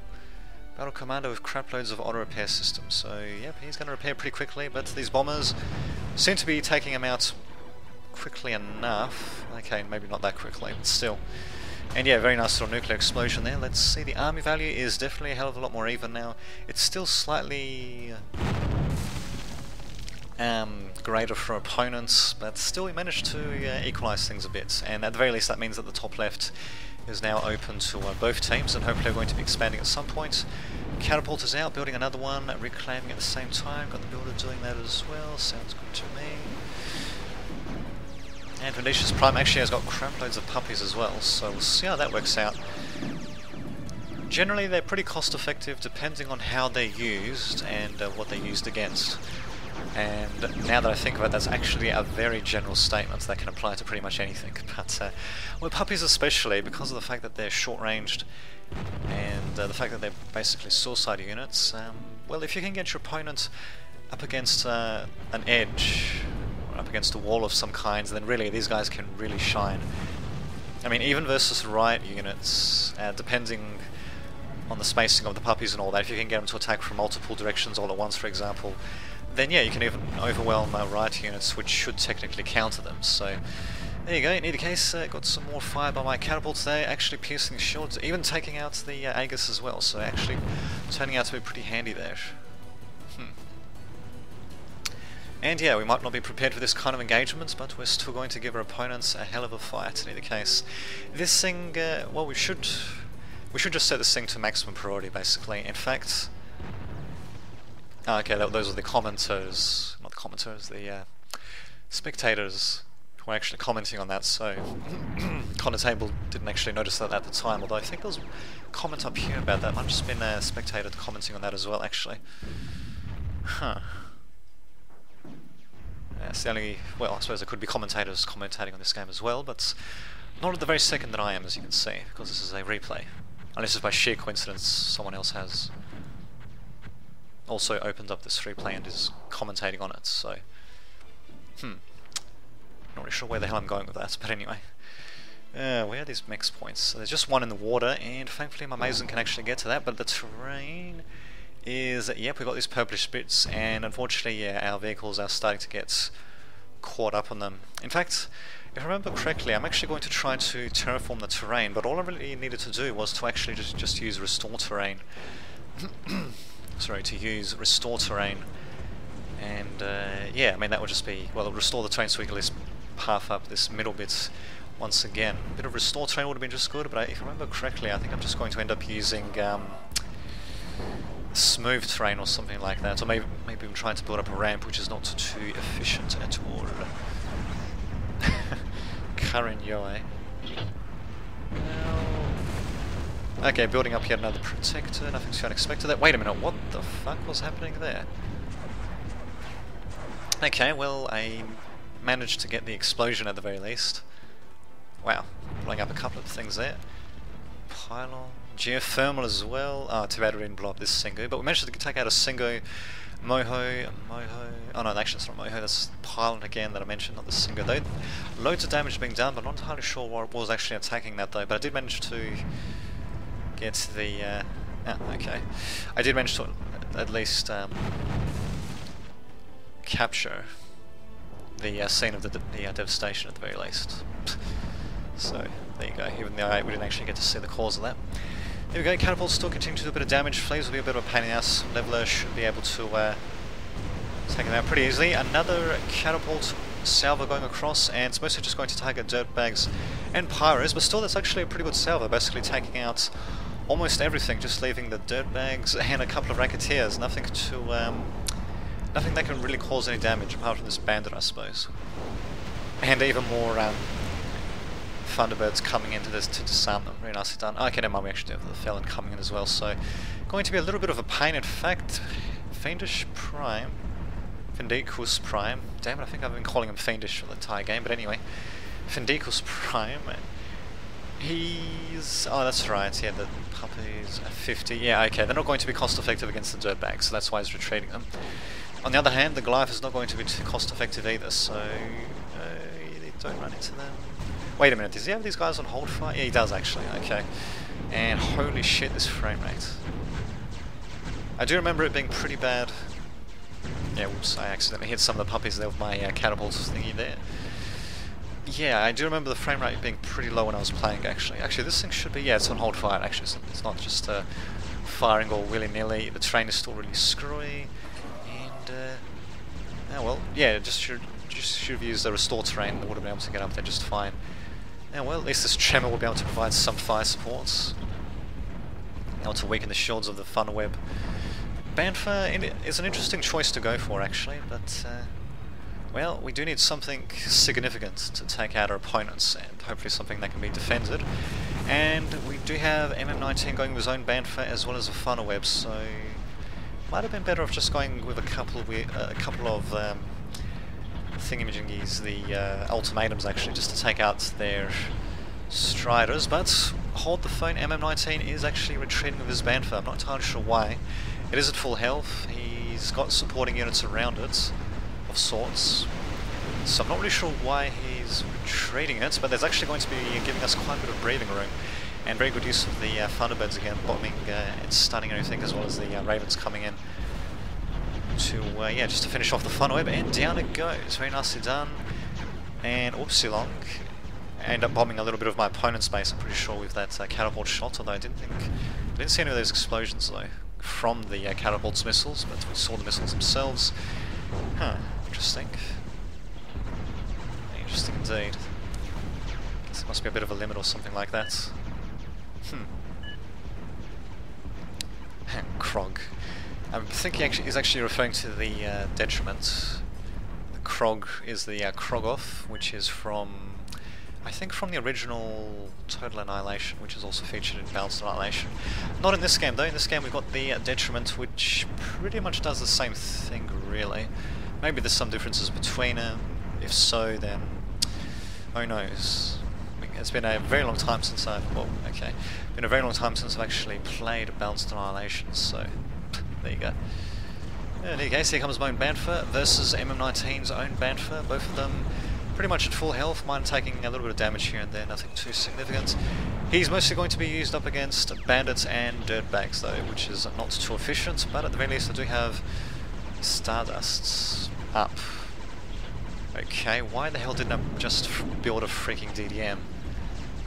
Battle Commander with crap loads of auto repair systems. So, yep, he's going to repair pretty quickly, but these bombers seem to be taking him out quickly enough. Okay, maybe not that quickly, but still. And yeah, very nice little nuclear explosion there. Let's see, the army value is definitely a hell of a lot more even now. It's still slightly greater for opponents, but still we managed to equalise things a bit. And at the very least that means that the top left is now open to both teams, and hopefully we're going to be expanding at some point. Catapult is out, building another one, reclaiming at the same time. Got the builder doing that as well, sounds good to me. And Venetia's Prime actually has got crap loads of puppies as well, so we'll see how that works out. Generally they're pretty cost effective depending on how they're used and what they're used against. And now that I think of it, that's actually a very general statement that can apply to pretty much anything. But with puppies especially, because of the fact that they're short-ranged and the fact that they're basically suicide units, well, if you can get your opponent up against an edge, or up against a wall of some kinds, then really these guys can really shine. I mean, even versus riot units, depending on the spacing of the puppies and all that, if you can get them to attack from multiple directions all at once, for example, then yeah, you can even overwhelm riot units, which should technically counter them. So there you go. In either case, got some more fire by my catapults there, actually piercing the shields, even taking out the Aegis as well, so actually turning out to be pretty handy there. And yeah, we might not be prepared for this kind of engagement, but we're still going to give our opponents a hell of a fight in either case. This thing, well, we should just set this thing to maximum priority, basically. In fact, okay, those are the commenters, not the commenters, the spectators who were actually commenting on that, so Connor Table didn't actually notice that at the time, although I think there was a comment up here about that. I've just been a spectator commenting on that as well, actually. Huh. It's the only, well, I suppose there could be commentators commentating on this game as well, but not at the very second that I am, as you can see, because this is a replay. Unless it's by sheer coincidence someone else has also opened up this replay and is commentating on it, so not really sure where the hell I'm going with that, but anyway. Where are these mix points? So there's just one in the water, and thankfully my Mason can actually get to that, but the terrain is, yep, we've got these purplish bits, and unfortunately, yeah, our vehicles are starting to get caught up on them. In fact, if I remember correctly, I'm actually going to try to terraform the terrain, but all I really needed to do was to actually just use restore terrain. Sorry, to use restore terrain, and yeah, I mean that would just be, well, it'll restore the terrain so we can at least path up this middle bit once again. A bit of restore terrain would have been just good, but if I remember correctly, I think I'm just going to end up using smooth terrain or something like that, or maybe even trying to build up a ramp, which is not too efficient at all. Current Yoe. Okay, building up yet another protector, nothing too unexpected there. Wait a minute, what the fuck was happening there? Okay, well, I managed to get the explosion at the very least. Wow, blowing up a couple of things there. Pylon, geothermal as well. Oh, too bad we didn't blow up this Singo, but we managed to take out a Singo, Moho, oh no, actually it's not Moho, that's Pylon again that I mentioned, not the Singo. Though, loads of damage being done, but not entirely sure what was actually attacking that though, but I did manage to get the, okay. I did manage to at least capture the scene of the devastation at the very least. So, there you go, even though we didn't actually get to see the cause of that. There we go, catapults still continue to do a bit of damage. Flames will be a bit of a pain in the ass. Leveler should be able to take them out pretty easily. Another catapult salvo going across, and it's mostly just going to target dirtbags and pyros, but still that's actually a pretty good salvo, basically taking out almost everything, just leaving the dirtbags and a couple of racketeers. Nothing that can really cause any damage apart from this bandit, I suppose. And even more Thunderbirds coming into this to disarm them. Very nicely done. Okay, never mind, we actually have the Felon coming in as well, so going to be a little bit of a pain. In fact, Fiendish Prime, Findicus Prime, damn it, I think I've been calling him Fiendish for the entire game, but anyway, Findicus Prime, he's, oh that's right, yeah, the puppies are 50, yeah, okay, they're not going to be cost effective against the dirtbags, so that's why he's retreating them. On the other hand, the Goliath is not going to be too cost effective either, so they don't run into them. Wait a minute, does he have these guys on hold fire? Yeah, he does actually, okay. And holy shit, this frame rate. I do remember it being pretty bad. Yeah, whoops, I accidentally hit some of the puppies there with my catapults thingy there. Yeah, I do remember the frame rate being pretty low when I was playing, actually. Actually, this thing should be, yeah, it's on hold fire, actually. It's not just firing all willy-nilly. The terrain is still really screwy. And, oh well, yeah, just should have used the restore terrain and would have been able to get up there just fine. Now, well, at least this Tremor will be able to provide some fire supports. Able to weaken the shields of the Thunderweb. Bantha is an interesting choice to go for, actually, but, well, we do need something significant to take out our opponents, and hopefully something that can be defended. And we do have MM19 going with his own Bantha as well as a Thunderweb, so might have been better off just going with a couple of thingamajiggies, the ultimatums actually, just to take out their Striders. But hold the phone, MM19 is actually retreating with his Bantha. I'm not entirely sure why. It is at full health. He's got supporting units around it, of sorts. So I'm not really sure why he's retreating it, but there's actually going to be giving us quite a bit of breathing room. And very good use of the Thunderbirds again, bombing and stunning everything, as well as the Ravens coming in to, yeah, just to finish off the Thunderweb, and down it goes. Very nicely done. And Upsilon end up bombing a little bit of my opponent's base, I'm pretty sure, with that catapult shot, although I didn't see any of those explosions though from the catapult's missiles, but we saw the missiles themselves. Huh, interesting. Interesting indeed. Guess there must be a bit of a limit or something like that. Krog. I think he's actually referring to the detriment. The Krog is the Krogoth, which is from, I think, from the original Total Annihilation, which is also featured in Balanced Annihilation. Not in this game though. In this game we've got the detriment, which pretty much does the same thing, really. Maybe there's some differences between them. If so, then who knows? It's been a very long time since I've been a very long time since I've actually played Balanced Annihilation, so there you go. Yeah, there you go. So here comes my own Bantha versus MM19's own Bantha. Both of them pretty much at full health, mine taking a little bit of damage here and there, nothing too significant. He's mostly going to be used up against bandits and dirtbags though, which is not too efficient, but at the very least I do have Stardusts up. Okay, why the hell didn't I just build a freaking DDM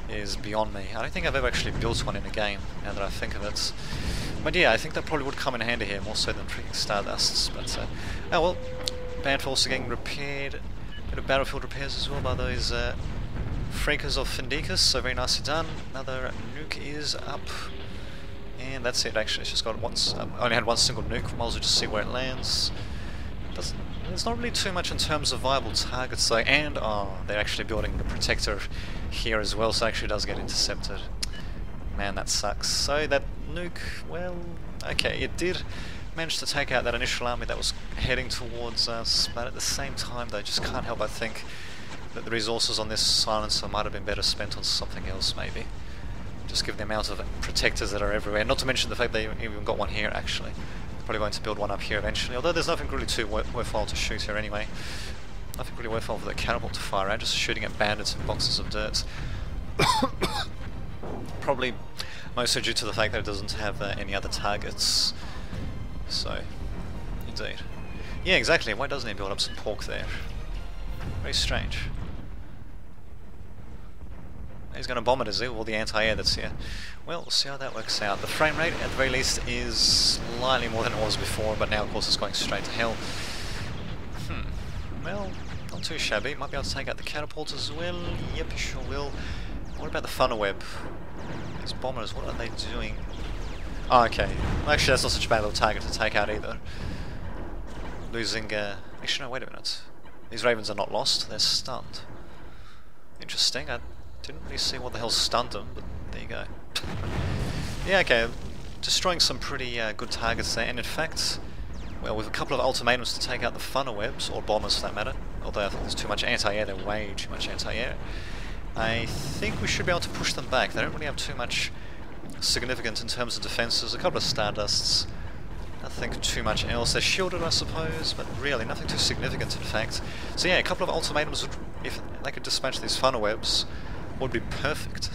is beyond me. I don't think I've ever actually built one in a game, now that I think of it. But yeah, I think that probably would come in handy here, more so than freaking Stardusts, but oh well. Bantha also getting repaired. Bit of battlefield repairs as well by those Freakers of Findicus, so very nicely done. Another nuke is up. And that's it actually, it's just got only had one single nuke, might as well just see where it lands. There's not really too much in terms of viable targets though, and they're actually building the Protector here as well, so it actually does get intercepted. Man, that sucks. So that nuke, well, okay, it did manage to take out that initial army that was heading towards us, but at the same time though, just can't help but think that the resources on this silencer might have been better spent on something else maybe. Just given the amount of Protectors that are everywhere, not to mention the fact they even got one here actually. Probably going to build one up here eventually, although there's nothing really too worthwhile to shoot here anyway. Nothing really worthwhile for the catapult to fire at, just shooting at bandits and boxes of dirt. Probably mostly due to the fact that it doesn't have any other targets. So, indeed. Yeah, exactly, why doesn't he build up some pork there? Very strange. He's going to bomb it, is he? All the anti-air that's here. Well, we'll see how that works out. The frame rate, at the very least, is slightly more than it was before, but now, of course, it's going straight to hell. Well, not too shabby. Might be able to take out the catapult as well. Yep, you sure will. What about the Thunderweb? These bombers, what are they doing? Oh, okay. Actually, that's not such a bad little target to take out either. Losing, actually, no, wait a minute. These Ravens are not lost, they're stunned. Interesting, I didn't really see what the hell stunned them, but there you go. Yeah, okay, destroying some pretty good targets there, and in fact, well, with a couple of ultimatums to take out the Thunderwebs, or bombers for that matter, although I think there's too much anti-air, they're way too much anti-air, I think we should be able to push them back. They don't really have too much significance in terms of defences, a couple of Stardusts, nothing too much else. They're shielded, I suppose, but really nothing too significant in fact. So yeah, a couple of ultimatums, would, if they could dispatch these Thunderwebs, would be perfect.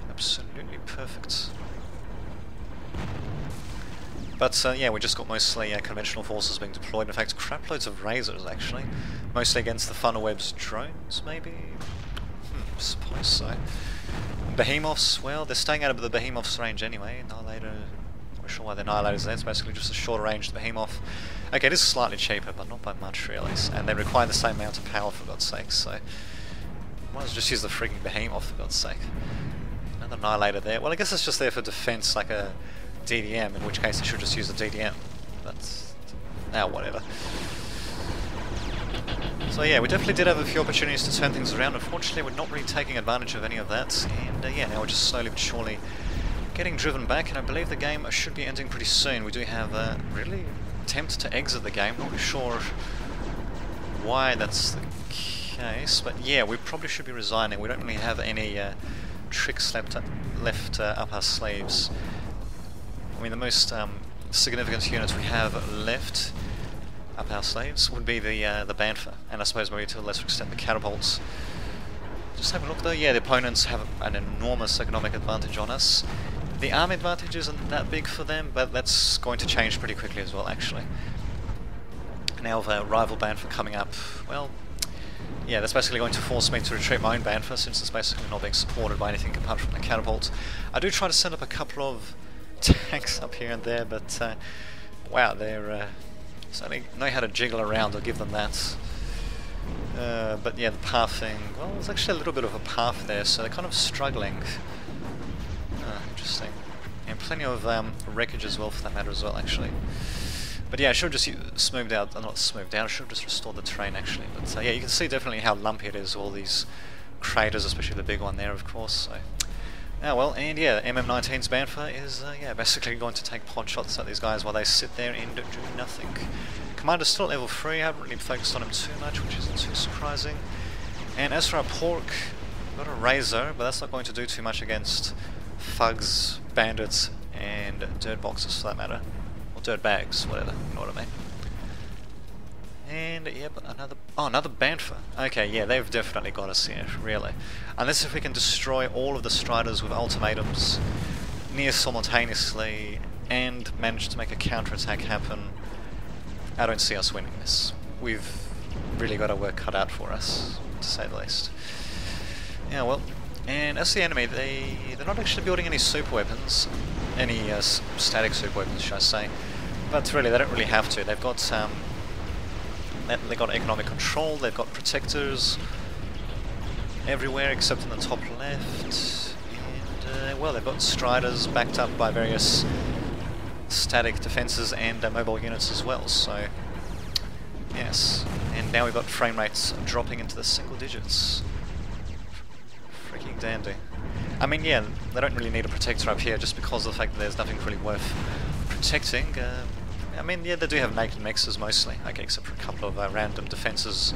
Absolutely perfect. But yeah, we just got mostly conventional forces being deployed. In fact, craploads of razors actually, mostly against the Funnelweb's drones, maybe. Suppose so. Behemoths, well, they're staying out of the Behemoth's range anyway. Annihilator, I'm not sure why the Annihilator's there. It's basically just a shorter range Behemoth. Okay, it is slightly cheaper, but not by much really. And they require the same amount of power, for God's sake. So might as well just use the freaking Behemoth, for God's sake. Another Annihilator there. Well, I guess it's just there for defense, like a DDM, in which case I should just use a DDM. But now, whatever. So yeah, we definitely did have a few opportunities to turn things around. Unfortunately, we're not really taking advantage of any of that. And yeah, now we're just slowly but surely getting driven back. And I believe the game should be ending pretty soon. We do have a really attempt to exit the game. Not really sure why that's the case. But yeah, we probably should be resigning. We don't really have any tricks left up our sleeves. I mean, the most significant units we have left up our sleeves would be the Bantha, and I suppose maybe to a lesser extent the catapults. Just have a look though, yeah, the opponents have an enormous economic advantage on us. The army advantage isn't that big for them, but that's going to change pretty quickly as well, actually. Now with a rival Bantha coming up, well, yeah, that's basically going to force me to retreat my own Bantha, since it's basically not being supported by anything apart from the catapult. I do try to send up a couple of tanks up here and there, but wow, they're certainly know how to jiggle around, I'll give them that. But yeah, the pathing, well, there's actually a little bit of a path there, so they're kind of struggling. Interesting. And plenty of wreckage as well, for that matter as well, actually. But yeah, I should have just smoothed out, not smoothed out, I should have just restored the terrain actually. But yeah, you can see definitely how lumpy it is, all these craters, especially the big one there, of course. So. Oh well, and yeah, MM19's Bantha is yeah, basically going to take pot shots at these guys while they sit there and do nothing. Commander's still at level 3, I haven't really focused on him too much, which isn't too surprising. And as for our pork, we've got a Razor, but that's not going to do too much against thugs, bandits, and dirt boxes for that matter. Or dirt bags, whatever, you know what I mean. And yep, another Bantha. Okay, yeah, they've definitely got us here, really. Unless if we can destroy all of the Striders with ultimatums near simultaneously and manage to make a counterattack happen, I don't see us winning this. We've really got our work cut out for us, to say the least. Yeah, well, and as the enemy, they're not actually building any super weapons, any static super weapons, should I say. But really, they don't really have to. They've got economic control, they've got protectors everywhere except in the top left, and well, they've got Striders backed up by various static defences and mobile units as well, so yes. And now we've got frame rates dropping into the single digits. Freaking dandy. I mean, yeah, they don't really need a protector up here just because of the fact that there's nothing really worth protecting. I mean, yeah, they do have naked mixers mostly, okay, except for a couple of random defences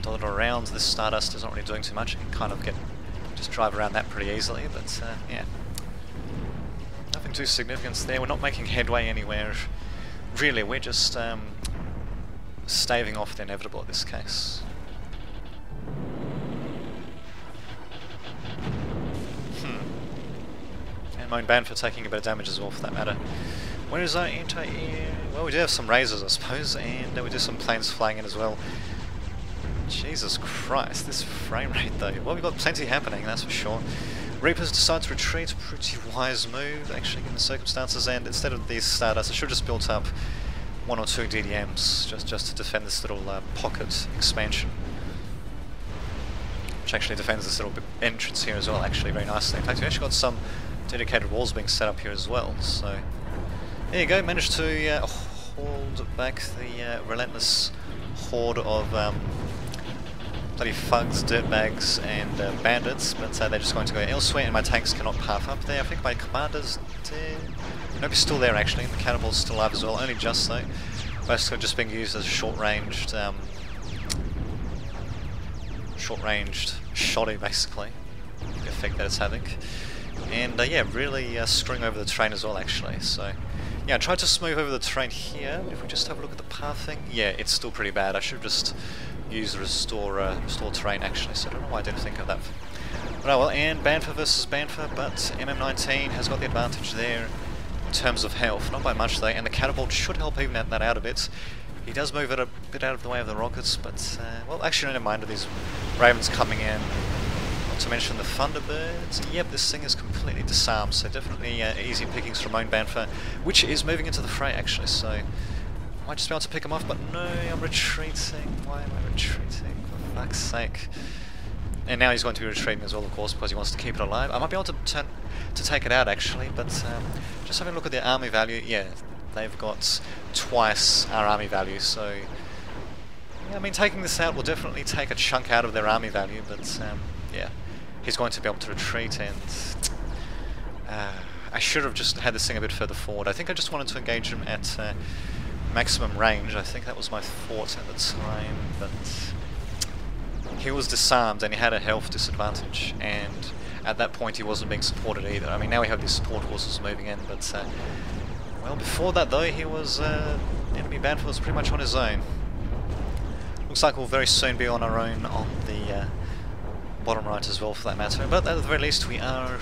dotted around. This Stardust is not really doing too much. You can kind of just drive around that pretty easily, but yeah. Nothing too significant there. We're not making headway anywhere. Really, we're just staving off the inevitable in this case. And my own Bantha taking a bit of damage as well, for that matter. Where is our anti-air? Well, we do have some razors, I suppose, and we do some planes flying in as well. Jesus Christ, this frame rate though. Well, we've got plenty happening, that's for sure. Reapers decide to retreat, pretty wise move, actually, given the circumstances, and instead of these Stardust, I should have just built up 1 or 2 DDMs, just to defend this little pocket expansion. Which actually defends this little entrance here as well, actually, very nicely. In fact, we actually got some dedicated walls being set up here as well, so... There you go, managed to hold back the relentless horde of bloody thugs, dirtbags, and bandits, but they're just going to go elsewhere, and my tanks cannot path up there. I think my commander's dead. Nope, he's still there actually, and the catapult's still alive as well, only just though. Basically just being used as a short-ranged shoddy, basically, the effect that it's having. And yeah, really screwing over the terrain as well, actually, so... Yeah, I tried to smooth over the terrain here, but if we just have a look at the pathing, yeah, it's still pretty bad. I should just use the restore terrain, actually, so I don't know why I didn't think of that. But oh well, and Bantha versus Bantha, but MM19 has got the advantage there terms of health, not by much though, and the catapult should help even that out a bit. He does move it a bit out of the way of the rockets, but, well, actually never mind, these Ravens coming in. Not to mention the Thunderbirds. Yep, this thing is completely disarmed, so definitely easy pickings from Moan Banfer, which is moving into the fray actually, so I might just be able to pick him off, but no, I'm retreating. Why am I retreating? For fuck's sake. And now he's going to be retreating as well, of course, because he wants to keep it alive. I might be able to take it out actually, but just having a look at their army value, yeah, they've got twice our army value, so yeah, I mean, taking this out will definitely take a chunk out of their army value, but yeah, he's going to be able to retreat, and I should have just had this thing a bit further forward. I think I just wanted to engage him at maximum range. I think that was my thought at the time, but he was disarmed and he had a health disadvantage, and at that point he wasn't being supported either. I mean, now we have these support forces moving in, but well, before that though, he was enemy Banfer was pretty much on his own. Looks like we'll very soon be on our own on the bottom right as well, for that matter, but at the very least we are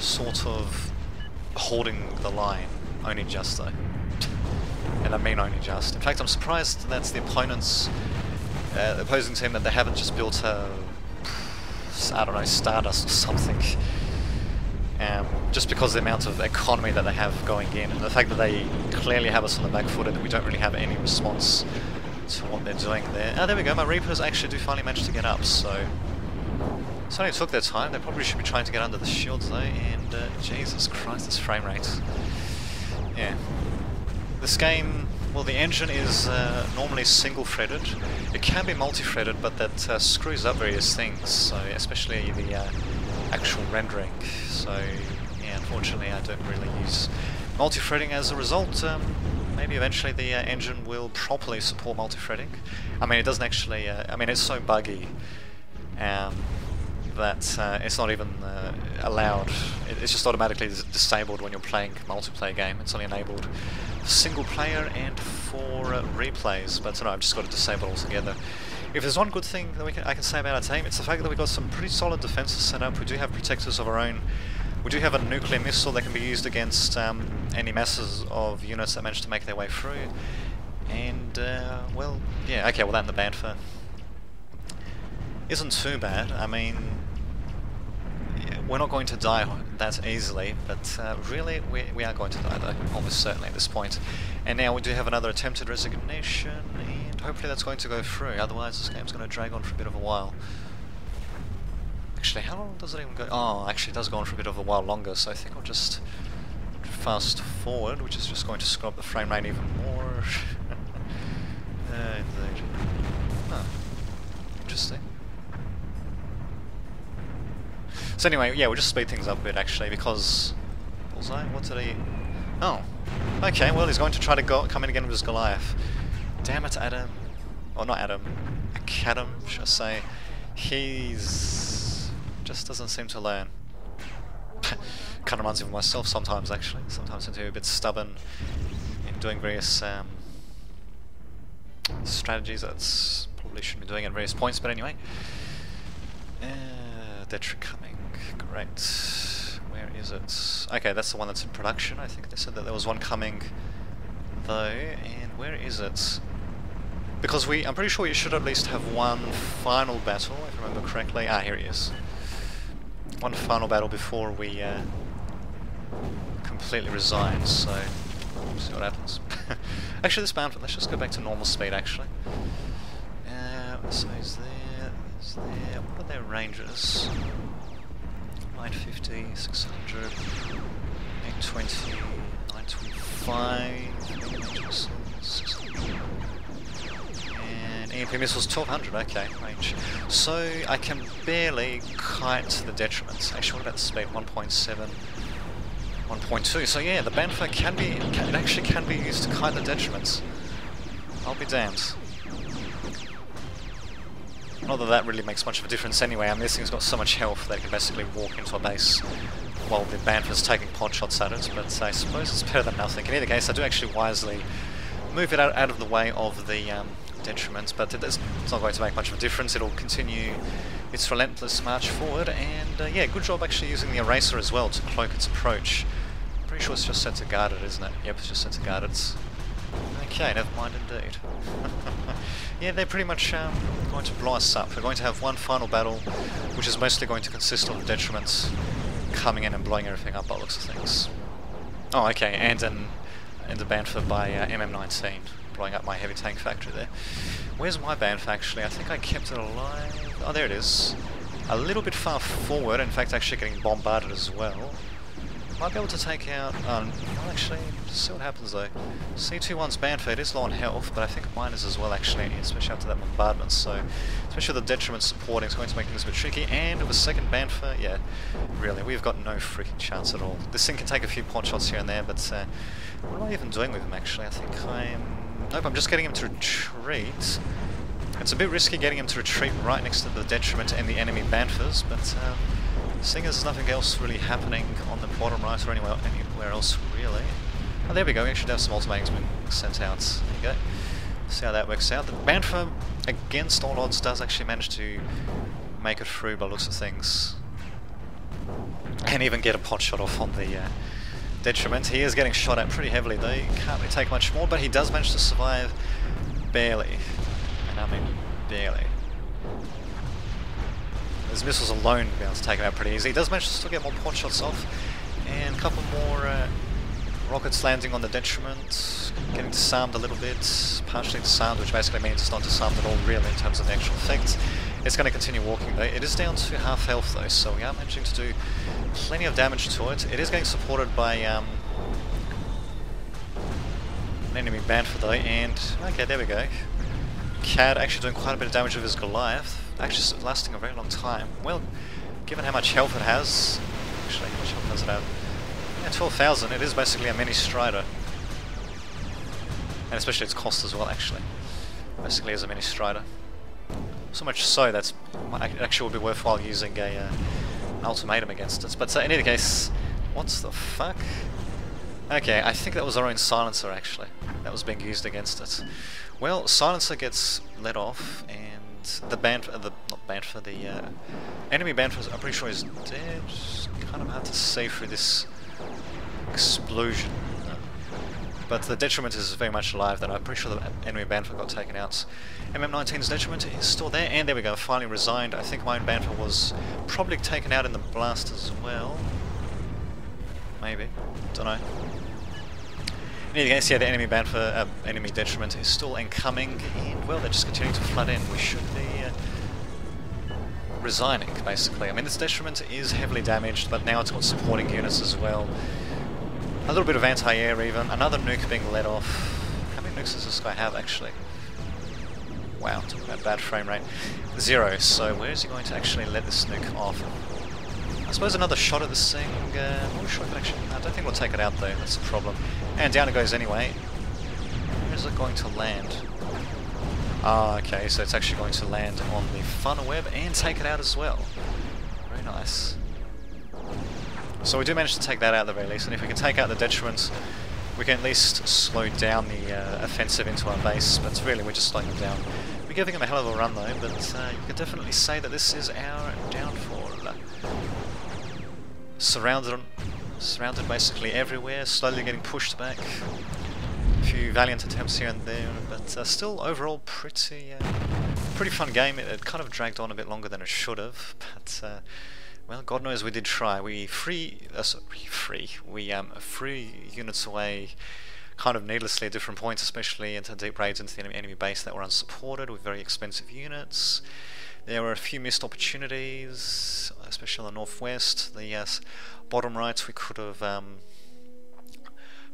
sort of holding the line, only just though. And I mean only just. In fact, I'm surprised that's the opposing team, that they haven't just built a, I don't know, Stardust or something. Just because of the amount of economy that they have going in, and the fact that they clearly have us on the back foot and that we don't really have any response to what they're doing there. Oh, there we go, my Reapers actually do finally manage to get up, so it only took their time. They probably should be trying to get under the shields though, and Jesus Christ, this frame rate. Yeah. This game, well, the engine is normally single-threaded. It can be multi-threaded, but that screws up various things, so especially the actual rendering. So, yeah, unfortunately I don't really use multi-threading. As a result, maybe eventually the engine will properly support multi-threading. I mean, it doesn't actually, I mean, it's so buggy that it's not even allowed. It's just automatically disabled when you're playing a multiplayer game. It's only enabled for single player and for replays, but no, I've just got to disable altogether. If there's one good thing that I can say about our team, it's the fact that we've got some pretty solid defences set up. We do have protectors of our own. We do have a nuclear missile that can be used against any masses of units that manage to make their way through. And, well, yeah, okay, well that and the Banfer isn't too bad. I mean, we're not going to die that easily, but really we are going to die though, almost certainly at this point. And now we do have another attempted resignation, and hopefully that's going to go through, otherwise this game's going to drag on for a bit of a while. Actually, how long does it even go? Oh, actually it does go on for a bit of a while longer, so I think I'll just fast forward, which is just going to screw up the frame rate even more. Indeed. Oh, interesting. So anyway, yeah, we'll just speed things up a bit actually, because Bullseye, what did he... Oh, okay, well he's going to try to come in again with his Goliath. Damn it, Adam. Or not Adam, Acadam, should I say. He's... just doesn't seem to learn. Kind of reminds me of myself sometimes actually. Sometimes I tend to be a bit stubborn in doing various strategies that's probably shouldn't be doing at various points, but anyway. Detra coming, great. Where is it? Okay, that's the one that's in production. I think they said that there was one coming though, and where is it? Because I'm pretty sure you should at least have one final battle, if I remember correctly. Ah, here he is. One final battle before we completely resign, so we'll see what happens. Actually, this Banfer, let's just go back to normal speed actually. So he's there, he's there. What are their ranges? 950, 600, 820, 925, ranges, 600. And EMP missiles 1200, okay, range. So I can barely kite the detriments. Actually, what about the speed? 1.7, 1.2. So yeah, the Banfer it actually can be used to kite the detriments. I'll be damned. Not that that really makes much of a difference anyway. I mean, this thing's got so much health that it can basically walk into a base while the Banfer's taking pot shots at it, but I suppose it's better than nothing. In either case, I do actually wisely move it out of the way of the detriments, but it's not going to make much of a difference. It'll continue its relentless march forward, and yeah, good job actually using the Eraser as well to cloak its approach. pretty sure it's just set to guarded, isn't it? Yep, it's just set to guarded. Okay, never mind indeed. Yeah, they're pretty much going to blow us up. We're going to have one final battle, which is mostly going to consist of the detriments coming in and blowing everything up by the looks of things. Oh, okay, and the Banfer by MM19, blowing up my heavy tank factory there. Where's my Banfer actually? I think I kept it alive. Oh, there it is. A little bit far forward, in fact actually getting bombarded as well. Might be able to take out, well actually, just see what happens though. C21's Banfer, it is low on health, but I think mine is as well actually, especially after that bombardment, so especially the detriment supporting is going to make things a bit tricky, and with a second Banfer, yeah, really, we've got no freaking chance at all. This thing can take a few pot shots here and there, but what am I even doing with him actually? I think nope, I'm just getting him to retreat. It's a bit risky getting him to retreat right next to the detriment and the enemy Banfers, but seeing as there's nothing else really happening on the bottom right or anywhere else really. Oh, there we go, we actually have some ultimatums being sent out. There you go. See how that works out. The Banfer, against all odds, does actually manage to make it through by the looks of things. And even get a pot shot off on the detriment. He is getting shot at pretty heavily though, he can't really take much more, but he does manage to survive barely. And I mean, barely. His missiles alone will be able to take him out pretty easy. He does manage to still get more pot shots off, and a couple more rockets landing on the detriment, getting disarmed a little bit, partially disarmed, which basically means it's not disarmed at all really in terms of the actual effect. It's going to continue walking though. It is down to half health though, so we are managing to do plenty of damage to it. It is getting supported by an enemy Banfer though, and okay, there we go. Cad actually doing quite a bit of damage with his Goliath, actually lasting a very long time. Well, given how much health it has, actually, how much health does it have? Yeah, 12,000, it is basically a mini Strider. And especially its cost as well, actually. Basically as a mini Strider. So much so that it actually would be worthwhile using an ultimatum against it. But in any case, what the fuck? Okay, I think that was our own silencer actually, that was being used against it. Well, silencer gets let off, and the enemy Banfer, I'm pretty sure is dead. Kind of hard to see through this explosion. But the detriment is very much alive, then I'm pretty sure the enemy Banfer got taken out. MM19's detriment is still there, and there we go, finally resigned. I think my own Banfer was probably taken out in the blast as well. Maybe, don't know. In any case, yeah, the enemy Banfer, enemy detriment is still incoming, and well, they're just continuing to flood in. We should be resigning, basically. I mean, this detriment is heavily damaged, but now it's got supporting units as well. A little bit of anti-air even, another nuke being let off. How many nukes does this guy have, actually? Wow, talking about bad frame rate. 0, so where is he going to actually let this nuke off? I suppose another shot at this thing, I'm not sure if it actually, I don't think we'll take it out though, that's the problem. And down it goes anyway. Where is it going to land? Ah, okay, so it's actually going to land on the funnel web and take it out as well. Very nice. So we do manage to take that out at the very least, and if we can take out the detriment, we can at least slow down the offensive into our base, but really we're just slowing them down. We're giving them a hell of a run though, but you can definitely say that this is our downfall. Surrounded basically everywhere, slowly getting pushed back. A few valiant attempts here and there, but still overall pretty fun game. It kind of dragged on a bit longer than it should have, but well, God knows we did try. We threw units away kind of needlessly at different points, especially into deep raids into the enemy base that were unsupported with very expensive units. There were a few missed opportunities, especially on the northwest. The bottom right we could have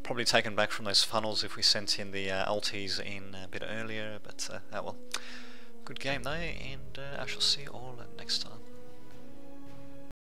probably taken back from those funnels if we sent in the ultis in a bit earlier, but well, good game though, and I shall see you all next time.